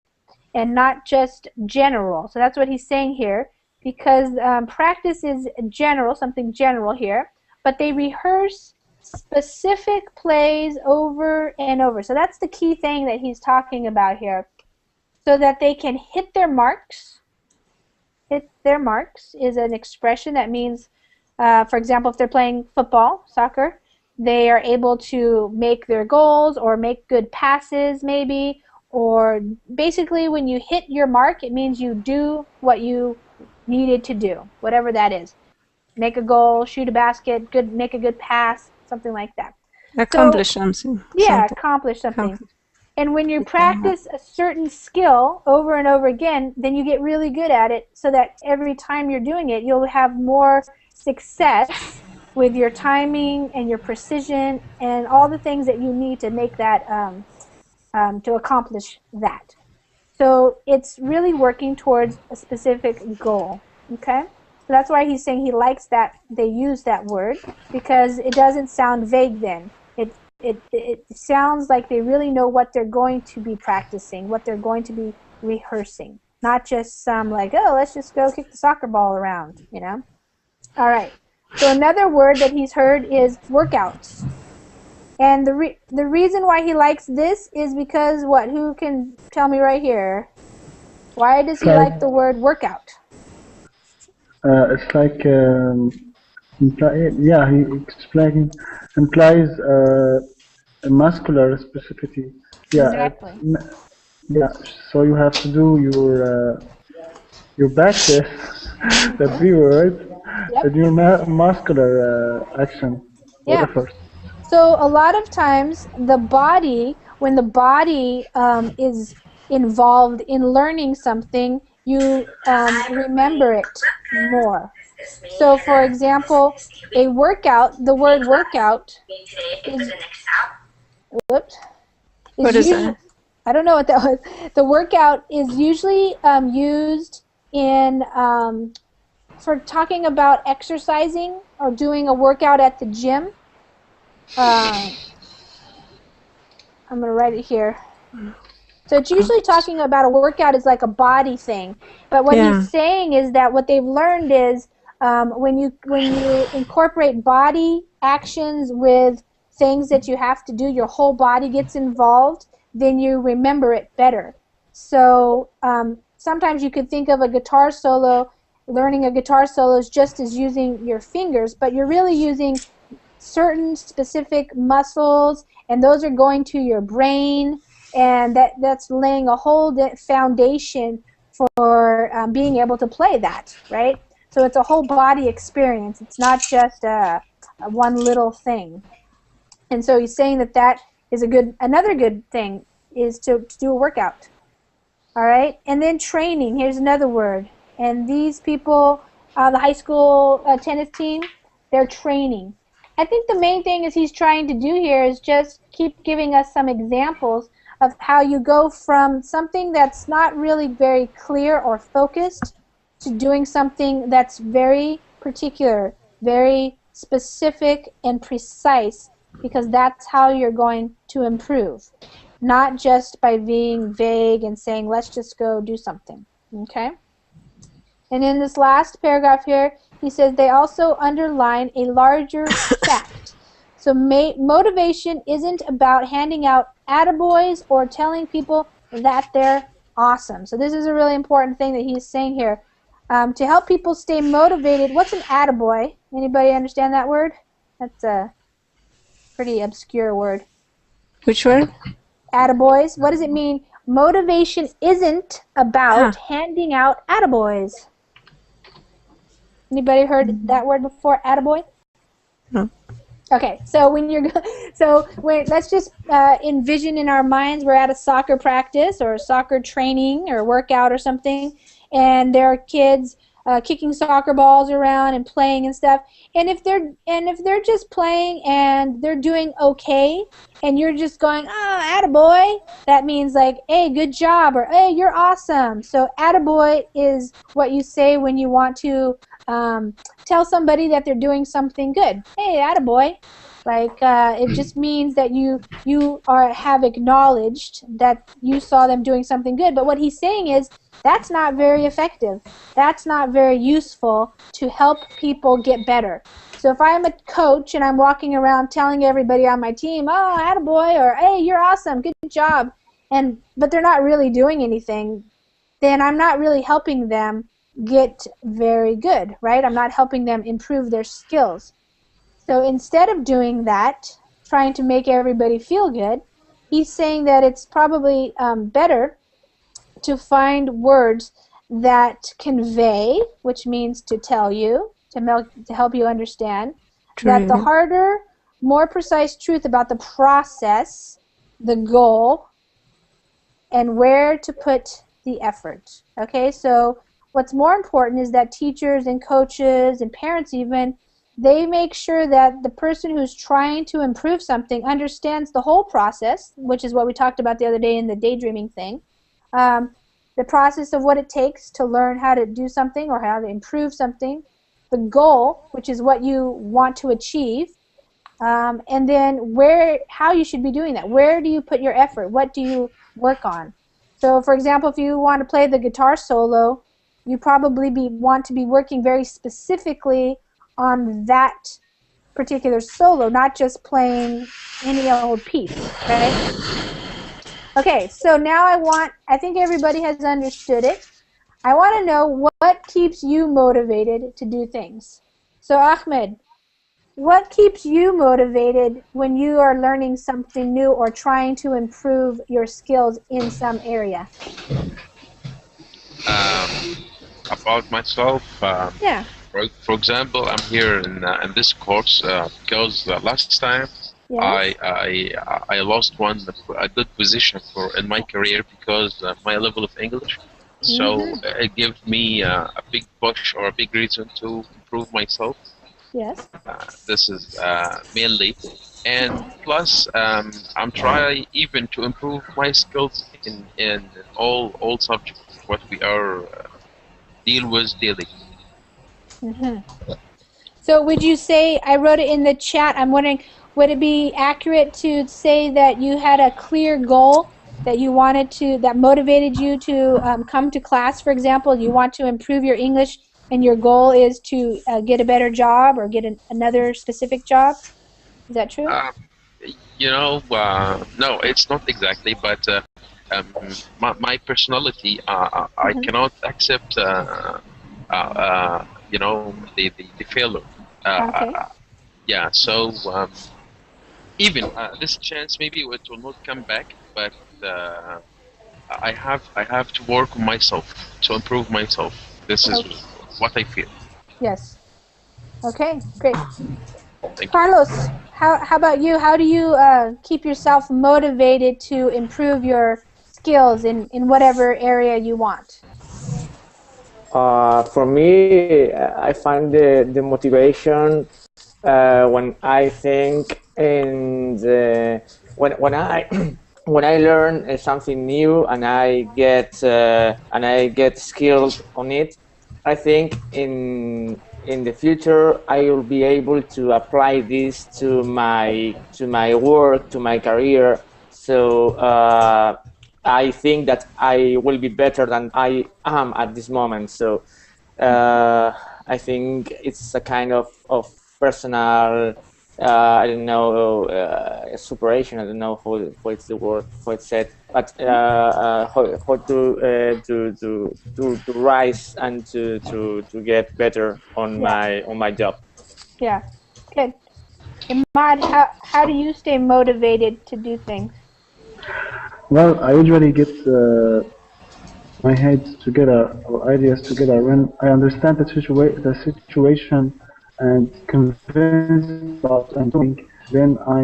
and not just general. So that's what he's saying here, because practice is general, something general here, but they rehearse specific plays over and over. So that's the key thing that he's talking about here, so that they can hit their marks. Hit their marks is an expression that means, for example, if they're playing football, soccer, they are able to make their goals or make good passes maybe, or basically when you hit your mark, it means you do what you needed to do, whatever that is. Make a goal, shoot a basket, make a good pass, something like that. Accomplish something. Yeah, accomplish something. And when you practice a certain skill over and over again, then you get really good at it, so that every time you're doing it, you'll have more success with your timing and your precision and all the things that you need to make that, to accomplish that. So it's really working towards a specific goal, okay? So that's why he's saying he likes that they use that word, because it doesn't sound vague then. It sounds like they really know what they're going to be practicing, what they're going to be rehearsing. Not just some like, oh, let's just go kick the soccer ball around, you know? All right. So another word that he's heard is workouts. And the reason why he likes this is because what? Who can tell me right here? Why does he like the word workout? It's like, yeah, he implies a muscular specificity. Yeah, exactly. Yeah, so you have to do your practice, the B word, and your muscular action or effort. So a lot of times the body, when the body is involved in learning something, you remember it more. So for example, a workout, the word workout is, what is that? I don't know what that was. The workout is usually used in for talking about exercising or doing a workout at the gym. I'm going to write it here. So it's usually talking about a workout is like a body thing. But what he's saying is that what they've learned is when you incorporate body actions with things that you have to do, your whole body gets involved, then you remember it better. So sometimes you could think of a guitar solo, learning a guitar solo is just as using your fingers, but you're really using certain specific muscles, and those are going to your brain, and that's laying a whole foundation for being able to play that, right? So it's a whole body experience. It's not just one little thing. And so he's saying that that is another good thing is to do a workout. All right, and then training. Here's another word. And these people, the high school tennis team, they're training. I think the main thing is he's trying to do here is just keep giving us some examples of how you go from something that's not really very clear or focused to doing something that's very particular, very specific and precise, because that's how you're going to improve. not just by being vague and saying, let's just go do something. Okay? And in this last paragraph here, he says they also underline a larger fact. So motivation isn't about handing out attaboys or telling people that they're awesome. So this is a really important thing that he's saying here. To help people stay motivated, what's an attaboy? Anybody understand that word? That's a pretty obscure word. Which word? Attaboys. What does it mean? Motivation isn't about handing out attaboys. Anybody heard that word before, attaboy? No. Okay, so let's just envision in our minds we're at a soccer practice or a soccer training or workout or something, and there are kids kicking soccer balls around and playing and stuff. And if they're just playing and they're doing okay, and you're just going, oh, attaboy, that means like, hey, good job, or hey, you're awesome. So attaboy is what you say when you want to tell somebody that they're doing something good. Hey, attaboy. Like it just means that you have acknowledged that you saw them doing something good. But what he's saying is that's not very effective. That's not very useful to help people get better. So if I'm a coach and I'm walking around telling everybody on my team, oh, attaboy, or hey, you're awesome, good job, but they're not really doing anything, then I'm not really helping them get very good, right? I'm not helping them improve their skills. So instead of doing that, trying to make everybody feel good, he's saying that it's probably better to find words that convey, which means to tell you, to help you understand, that the harder, more precise truth about the process, the goal, and where to put the effort. Okay, so what's more important is that teachers and coaches and parents even, they make sure that the person who's trying to improve something understands the whole process, which is what we talked about the other day in the daydreaming thing. The process of what it takes to learn how to do something or how to improve something, the goal, which is what you want to achieve, and then how you should be doing that. Where do you put your effort? What do you work on? So, for example, if you want to play the guitar solo, you probably want to be working very specifically on that particular solo, not just playing any old piece, right? Okay, so now I think everybody has understood it. I want to know what keeps you motivated to do things. So Ahmed, what keeps you motivated when you are learning something new or trying to improve your skills in some area? About myself, yeah. For example, I'm here in this course because last time yes. I lost a good position in my career because my level of English. So it gave me a big push or a big reason to improve myself. Yes. This is mainly, and plus I'm trying even to improve my skills in all subjects what we are deal with daily. So would you say, I wrote it in the chat, I'm wondering, would it be accurate to say that you had a clear goal that you wanted that motivated you to come to class, for example? You want to improve your English and your goal is to get a better job or get another specific job? Is that true? No, it's not exactly, but my personality, I cannot accept, the failure. Okay. Yeah, so even this chance, maybe it will not come back, but I have to work on myself to improve myself. This is what I feel. Yes. Okay, great. Thank Carlos, you. how about you? How do you keep yourself motivated to improve your skills in whatever area you want? For me, I find the motivation when I think when I when I learn something new and I get skilled on it. I think in the future I will be able to apply this to my work, to my career. So I think that I will be better than I am at this moment. So I think it's a kind of personal, I don't know, superation. I don't know how it's the word, how it's said, but how to rise and to get better on my job. Yeah, good. Imad, how do you stay motivated to do things? Well, I usually get my head together or ideas together when I understand the situation and convinced about something. Then I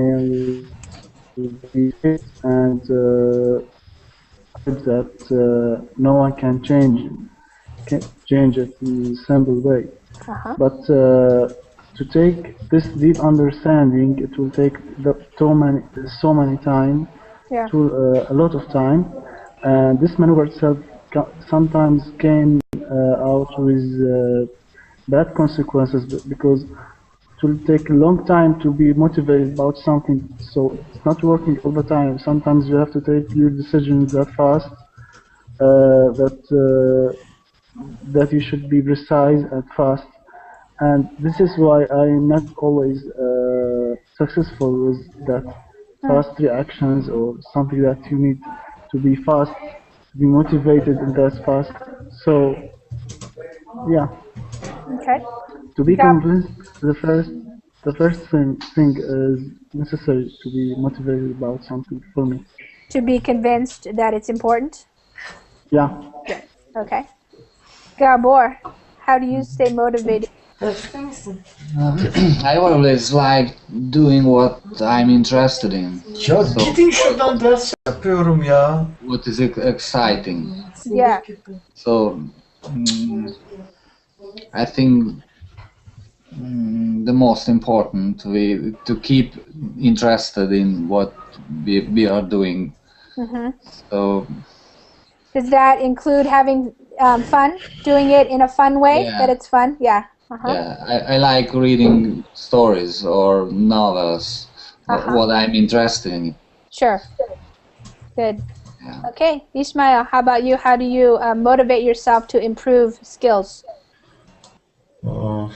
will be fit and that no one can change it in a simple way. But to take this deep understanding, it will take so many time, Yeah. a lot of time, and this maneuver itself sometimes came out with bad consequences because it will take a long time to be motivated about something. So it's not working all the time. Sometimes you have to take your decisions that fast, that you should be precise and fast. And this is why I'm not always successful with that fast reactions or something that you need to be fast, to be motivated in that fast. So, yeah. Okay. To be convinced, the first thing is necessary to be motivated about something for me. To be convinced that it's important? Yeah. Yes. Okay. Gabor, how do you stay motivated? I always like doing what I'm interested in. Ya gidin şuradan ders yapıyorum ya. What is exciting. Yeah. So I think the most important to keep interested in what we are doing. So Does that include having fun, doing it in a fun way? Yeah. That it's fun? Yeah. yeah, I like reading stories or novels. What I'm interested in. Sure. Good. Yeah. Okay, Ismail, how about you? How do you motivate yourself to improve skills? I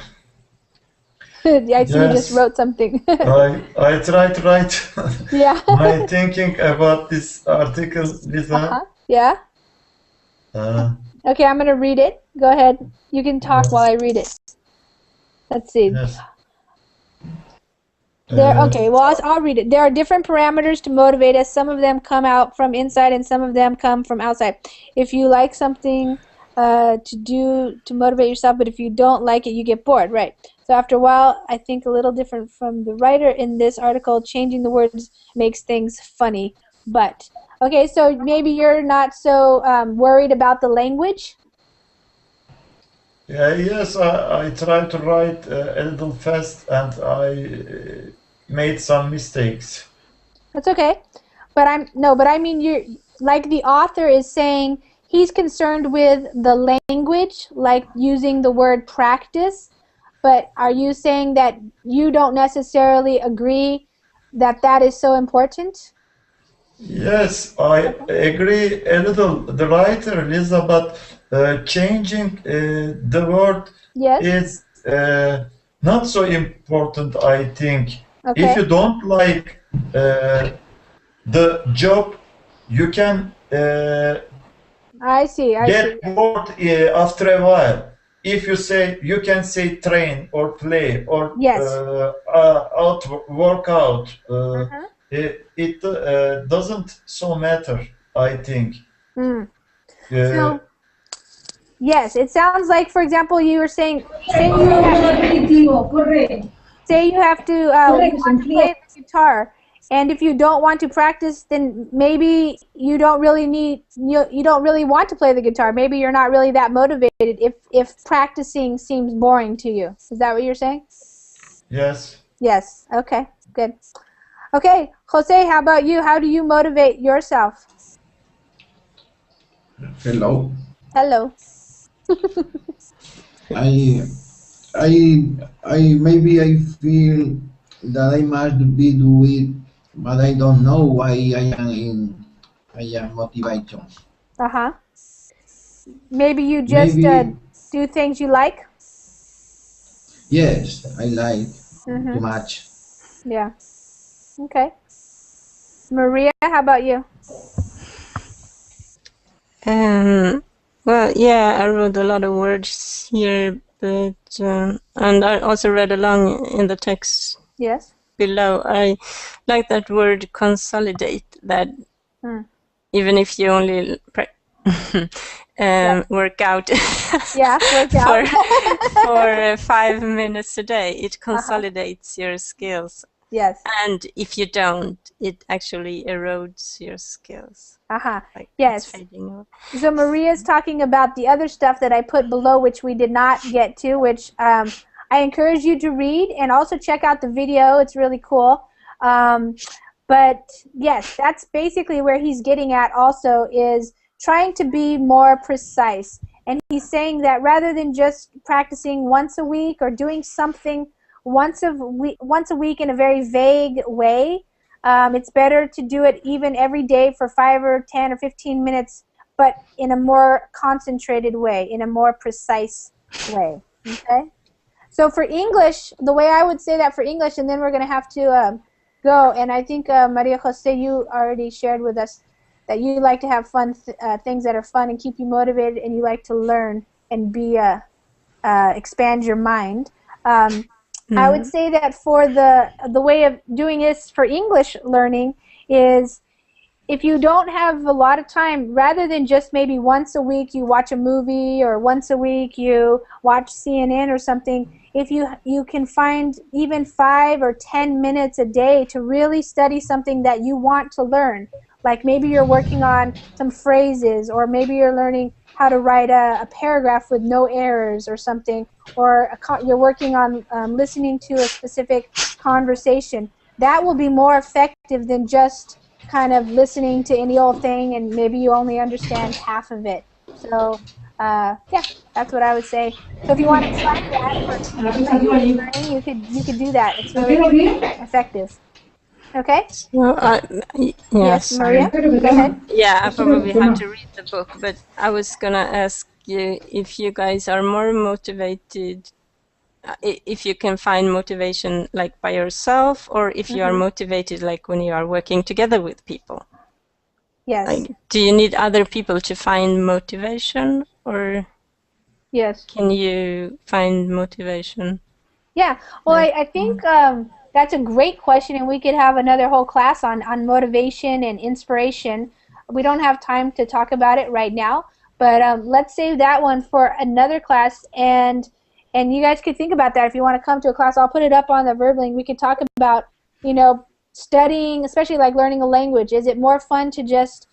see you just Yes. wrote something. I try to write Yeah. my thinking about this article, Lisa. Yeah. Okay, I'm going to read it. Go ahead. You can talk while I read it. Let's see. Yes. Okay, well, I'll read it. There are different parameters to motivate us. Some of them come out from inside and some of them come from outside. If you like something to motivate yourself, but if you don't like it, you get bored, right? So after a while, I think a little different from the writer in this article, changing the words makes things funny. But, okay, so maybe you're not so worried about the language? Yes, I tried to write a little fast and I made some mistakes. That's okay. But I mean, you're like the author is saying he's concerned with the language, like using the word practice. But are you saying that you don't necessarily agree that that is so important? Yes, I agree a little. The writer, Lisa, but changing the word is not so important, I think. Okay. If you don't like the job, you can I see. get bored after a while. If you say, you can say train or play or workout. It doesn't so matter, I think. So, yes, it sounds like, for example, you were saying, say you have to want to play the guitar, and if you don't want to practice, then maybe you don't really want to play the guitar. Maybe you're not really that motivated if practicing seems boring to you. Is that what you're saying? Yes. Yes. Okay. Good. Okay, Jose, how about you? How do you motivate yourself? Hello. Hello. I maybe I feel that I must be doing but I don't know why I am motivation. Uh-huh. Maybe you just Maybe do things you like? yes, I like too Mm-hmm. much. Yeah. Okay. Maria, how about you? Well, yeah, I wrote a lot of words here, but and I also read along in the text Yes. below. I like that word consolidate. That even if you only work out Yeah, work for out. 5 minutes a day, it consolidates your skills. Yes. And if you don't, it actually erodes your skills. Uh-huh. Like Yes. it's fading away. So Maria's talking about the other stuff that I put below, which we did not get to, which I encourage you to read and also check out the video. It's really cool. But yes, that's basically where he's getting at also, is trying to be more precise. And he's saying that rather than just practicing once a week or doing something once a week in a very vague way, it's better to do it even every day for 5 or 10 or 15 minutes, but in a more concentrated way, in a more precise way. Okay? So for English, the way I would say that for English, and then we're going to have to go, and I think Maria Jose, you already shared with us that you like to have fun things that are fun and keep you motivated, and you like to learn and be expand your mind. I would say that for the way of doing this for English learning is, if you don't have a lot of time, rather than just maybe once a week you watch a movie or once a week you watch CNN or something, if you can find even 5 or 10 minutes a day to really study something that you want to learn, like maybe you're working on some phrases, or maybe you're learning how to write a paragraph with no errors or something, or you're working on listening to a specific conversation, that will be more effective than just kind of listening to any old thing and maybe you only understand half of it. So yeah, that's what I would say. So if you want to try that for language learning, you could do that. It's really effective. Okay? Well, yeah, Yes, Maria? sorry. Go ahead. Yeah, I probably have to read the book, but I was gonna ask you if you guys are more motivated, if you can find motivation like by yourself, or if you are motivated like when you are working together with people. Yes. Like, do you need other people to find motivation, or yes, can you find motivation? Yeah, well, I think that's a great question, and we could have another whole class on motivation and inspiration. We don't have time to talk about it right now, but let's save that one for another class, and you guys could think about that if you want to come to a class. I'll put it up on the Verbling. We could talk about, studying, especially like learning a language. Is it more fun to just,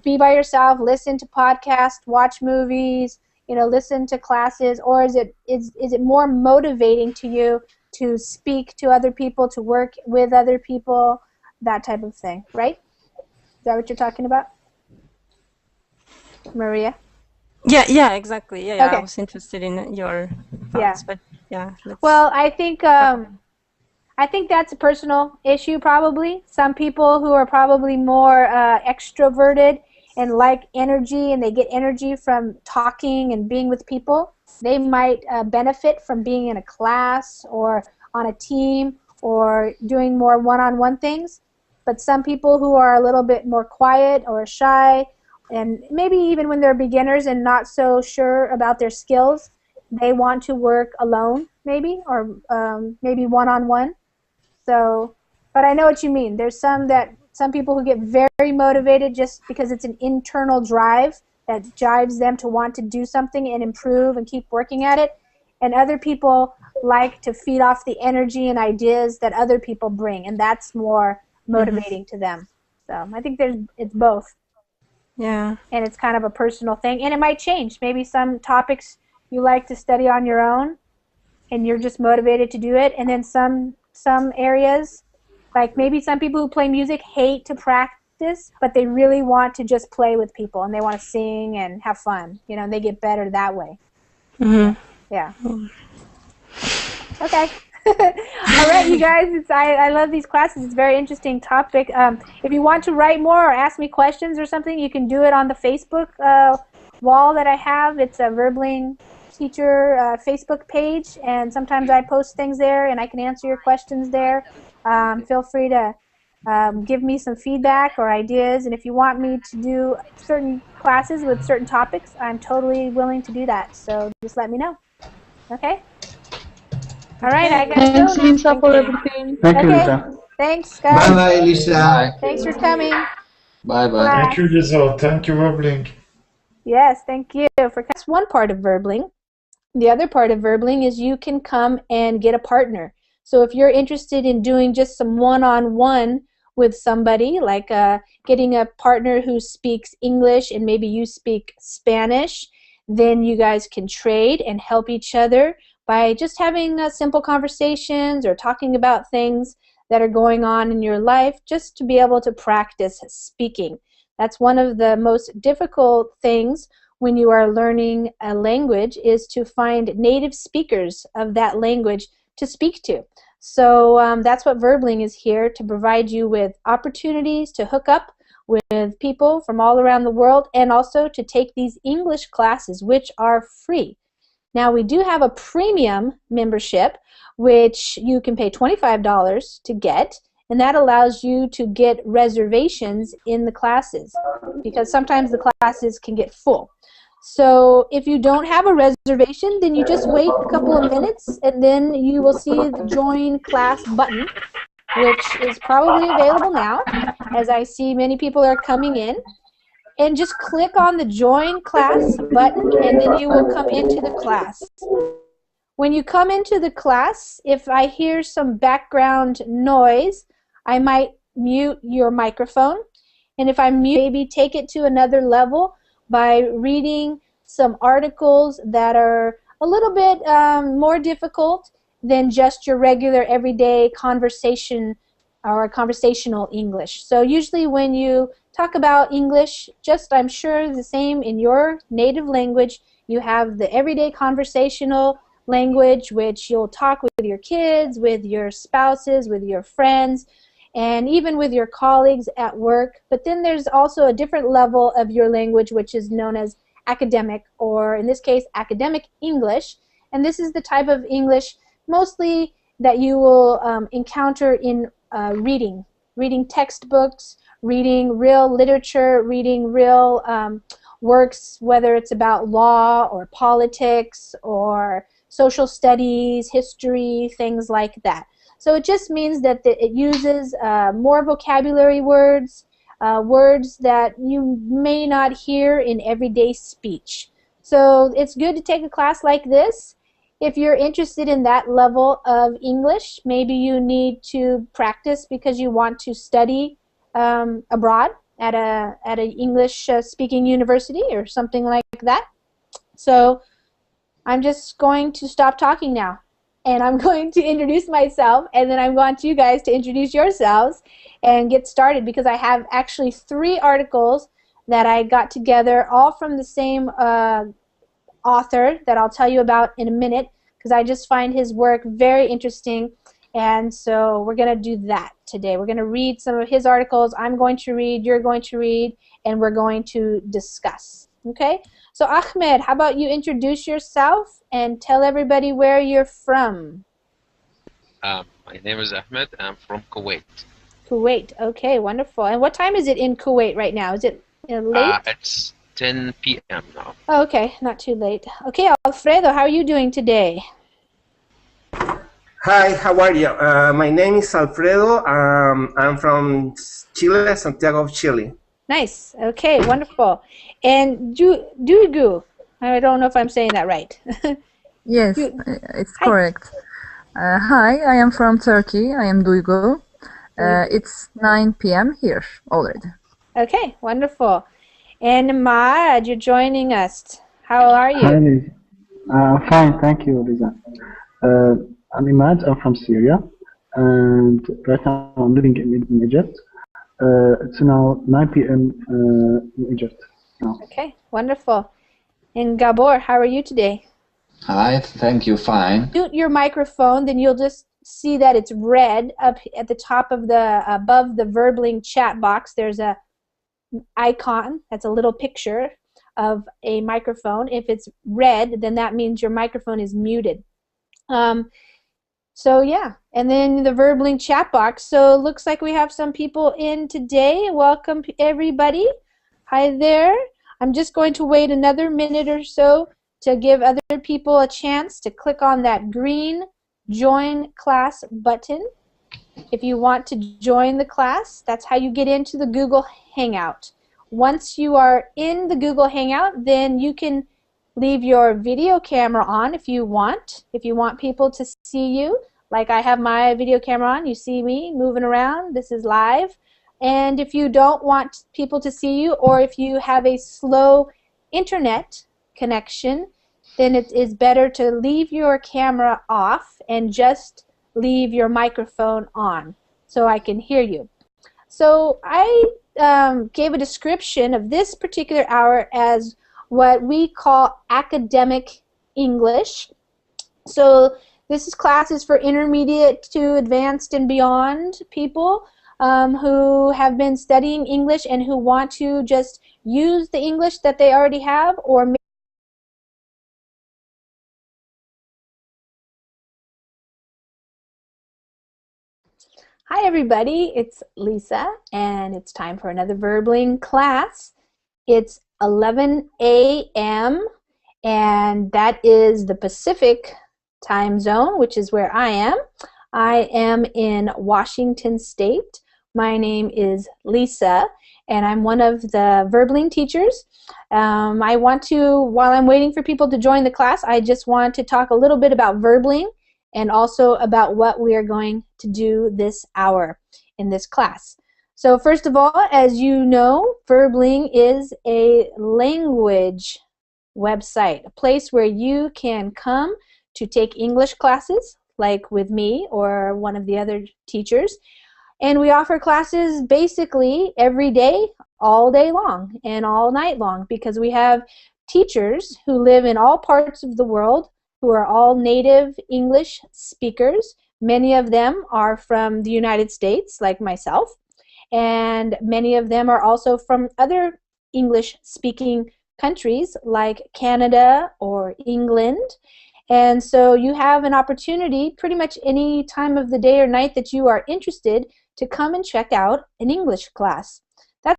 be by yourself, listen to podcasts, watch movies, listen to classes, or is it more motivating to you to speak to other people, to work with other people, that type of thing, right? Is that what you're talking about, Maria? Yeah, exactly. Yeah, Okay. I was interested in your thoughts, but yeah. Well, I think that's a personal issue probably. Some people who are probably more extroverted and like energy, and they get energy from talking and being with people, they might benefit from being in a class or on a team or doing more one-on-one things. But some people who are a little bit more quiet or shy, and maybe even when they're beginners and not so sure about their skills, they want to work alone maybe, or maybe one-on-one. So, but I know what you mean. There's some people who get very motivated just because it's an internal drive that drives them to want to do something and improve and keep working at it. And other people like to feed off the energy and ideas that other people bring, and that's more motivating to them. So I think it's both. Yeah. And it's kind of a personal thing, and it might change. Maybe some topics you like to study on your own, and you're just motivated to do it, and then some areas, like maybe some people who play music hate to practice, but they really want to just play with people and they want to sing and have fun, and they get better that way. Yeah. Okay. All right, you guys. I love these classes. It's a very interesting topic. If you want to write more or ask me questions or something, you can do it on the Facebook wall that I have. It's a Verbling teacher Facebook page, and sometimes I post things there, and I can answer your questions there. Feel free to give me some feedback or ideas, and if you want me to do certain classes with certain topics, I'm totally willing to do that. So just let me know. Okay? All right, I gotta go Thanks, now. Lisa, for everything. Thank you, Okay, Lisa. thanks, guys. Bye, Lisa. Bye. Thanks for coming. Bye bye. Bye. Thank you, Lisa. Thank you, Verbling. Yes, thank you. That's one part of Verbling. The other part of Verbling is you can come and get a partner. So if you're interested in doing just some one-on-one with somebody, like getting a partner who speaks English and maybe you speak Spanish, then you guys can trade and help each other by just having simple conversations or talking about things that are going on in your life, just to be able to practice speaking. That's one of the most difficult things when you are learning a language, is to find native speakers of that language to speak to. So that's what Verbling is here to provide you with opportunities to hook up with people from all around the world, and also to take these English classes, which are free. Now, we do have a premium membership, which you can pay $25 to get, and that allows you to get reservations in the classes, because sometimes the classes can get full. So if you don't have a reservation, then you just wait a couple of minutes, and then you will see the Join Class button, which is probably available now, as I see many people are coming in. And just click on the Join Class button, and then you will come into the class. When you come into the class, if I hear some background noise, I might mute your microphone. And if I mute, maybe take it to another level by reading some articles that are a little bit more difficult than just your regular everyday conversation or conversational English. So usually when you talk about English, just I'm sure the same in your native language, you have the everyday conversational language, which you'll talk with your kids, with your spouses, with your friends, and even with your colleagues at work. But then there's also a different level of your language, which is known as academic, or in this case, academic English. And this is the type of English mostly that you will encounter in reading textbooks, reading real literature, reading real works, whether it's about law or politics or social studies, history, things like that. So it just means that it uses more vocabulary words, words that you may not hear in everyday speech. So it's good to take a class like this. If you're interested in that level of English, maybe you need to practice because you want to study abroad at an English speaking university or something like that. So I'm just going to stop talking now, and I'm going to introduce myself, and then I want you guys to introduce yourselves and get started, because I have actually 3 articles that I got together, all from the same author that I'll tell you about in a minute, because I just find his work very interesting. And so we're going to do that today. We're going to read some of his articles. I'm going to read, you're going to read, and we're going to discuss. Okay? So Ahmed, how about you introduce yourself and tell everybody where you're from? My name is Ahmed. I'm from Kuwait. Kuwait. Okay, wonderful. And what time is it in Kuwait right now? Is it late? It's 10 p.m. now. Oh, okay, not too late. Okay, Alfredo, how are you doing today? Hi, how are you? My name is Alfredo. I'm from Chile, Santiago of Chile. Nice. Okay, wonderful. And Duygu, I don't know if I'm saying that right. Yes, it's correct. Hi, I am from Turkey. I am Duygu. It's 9 p.m. here already. Okay, wonderful. And Maad, you're joining us. How are you? Hi, Liz. Fine, thank you, Lisa. I'm Imad. I'm from Syria, and right now I'm living in Egypt. It's now 9 p.m. In Egypt now. Okay, wonderful. And Gabor, how are you today? Hi, thank you, fine. Mute your microphone, then you'll just see that it's red up at the top of above the Verbling chat box. There's a icon, that's a little picture of a microphone. If it's red, then that means your microphone is muted. So yeah, and then the Verbling chat box. So it looks like we have some people in today. Welcome everybody. Hi there. I'm just going to wait another minute or so to give other people a chance to click on that green join class button. If you want to join the class, that's how you get into the Google Hangout. Once you are in the Google Hangout, then you can leave your video camera on if you want. If you want people to see you, like I have my video camera on, you see me moving around, this is live. And if you don't want people to see you, or if you have a slow internet connection, then it is better to leave your camera off and just leave your microphone on so I can hear you. So I gave a description of this particular hour as what we call academic English. So this class is for intermediate to advanced and beyond people who have been studying English and who want to just use the English that they already have, or Hi everybody, it's Lisa and it's time for another Verbling class. It's 11 a.m. and that is the Pacific time zone, which is where I am. I am in Washington State. My name is Lisa and I'm one of the Verbling teachers. I want to, while I'm waiting for people to join the class, I just want to talk a little bit about Verbling and also about what we are going to do this hour in this class. So first of all, as you know, Verbling is a language website, a place where you can come to take English classes, like with me or one of the other teachers. And we offer classes basically every day, all day long, and all night long, because we have teachers who live in all parts of the world who are all native English speakers. Many of them are from the United States, like myself, and many of them are also from other English-speaking countries like Canada or England. And so you have an opportunity pretty much any time of the day or night that you are interested to come and check out an English class.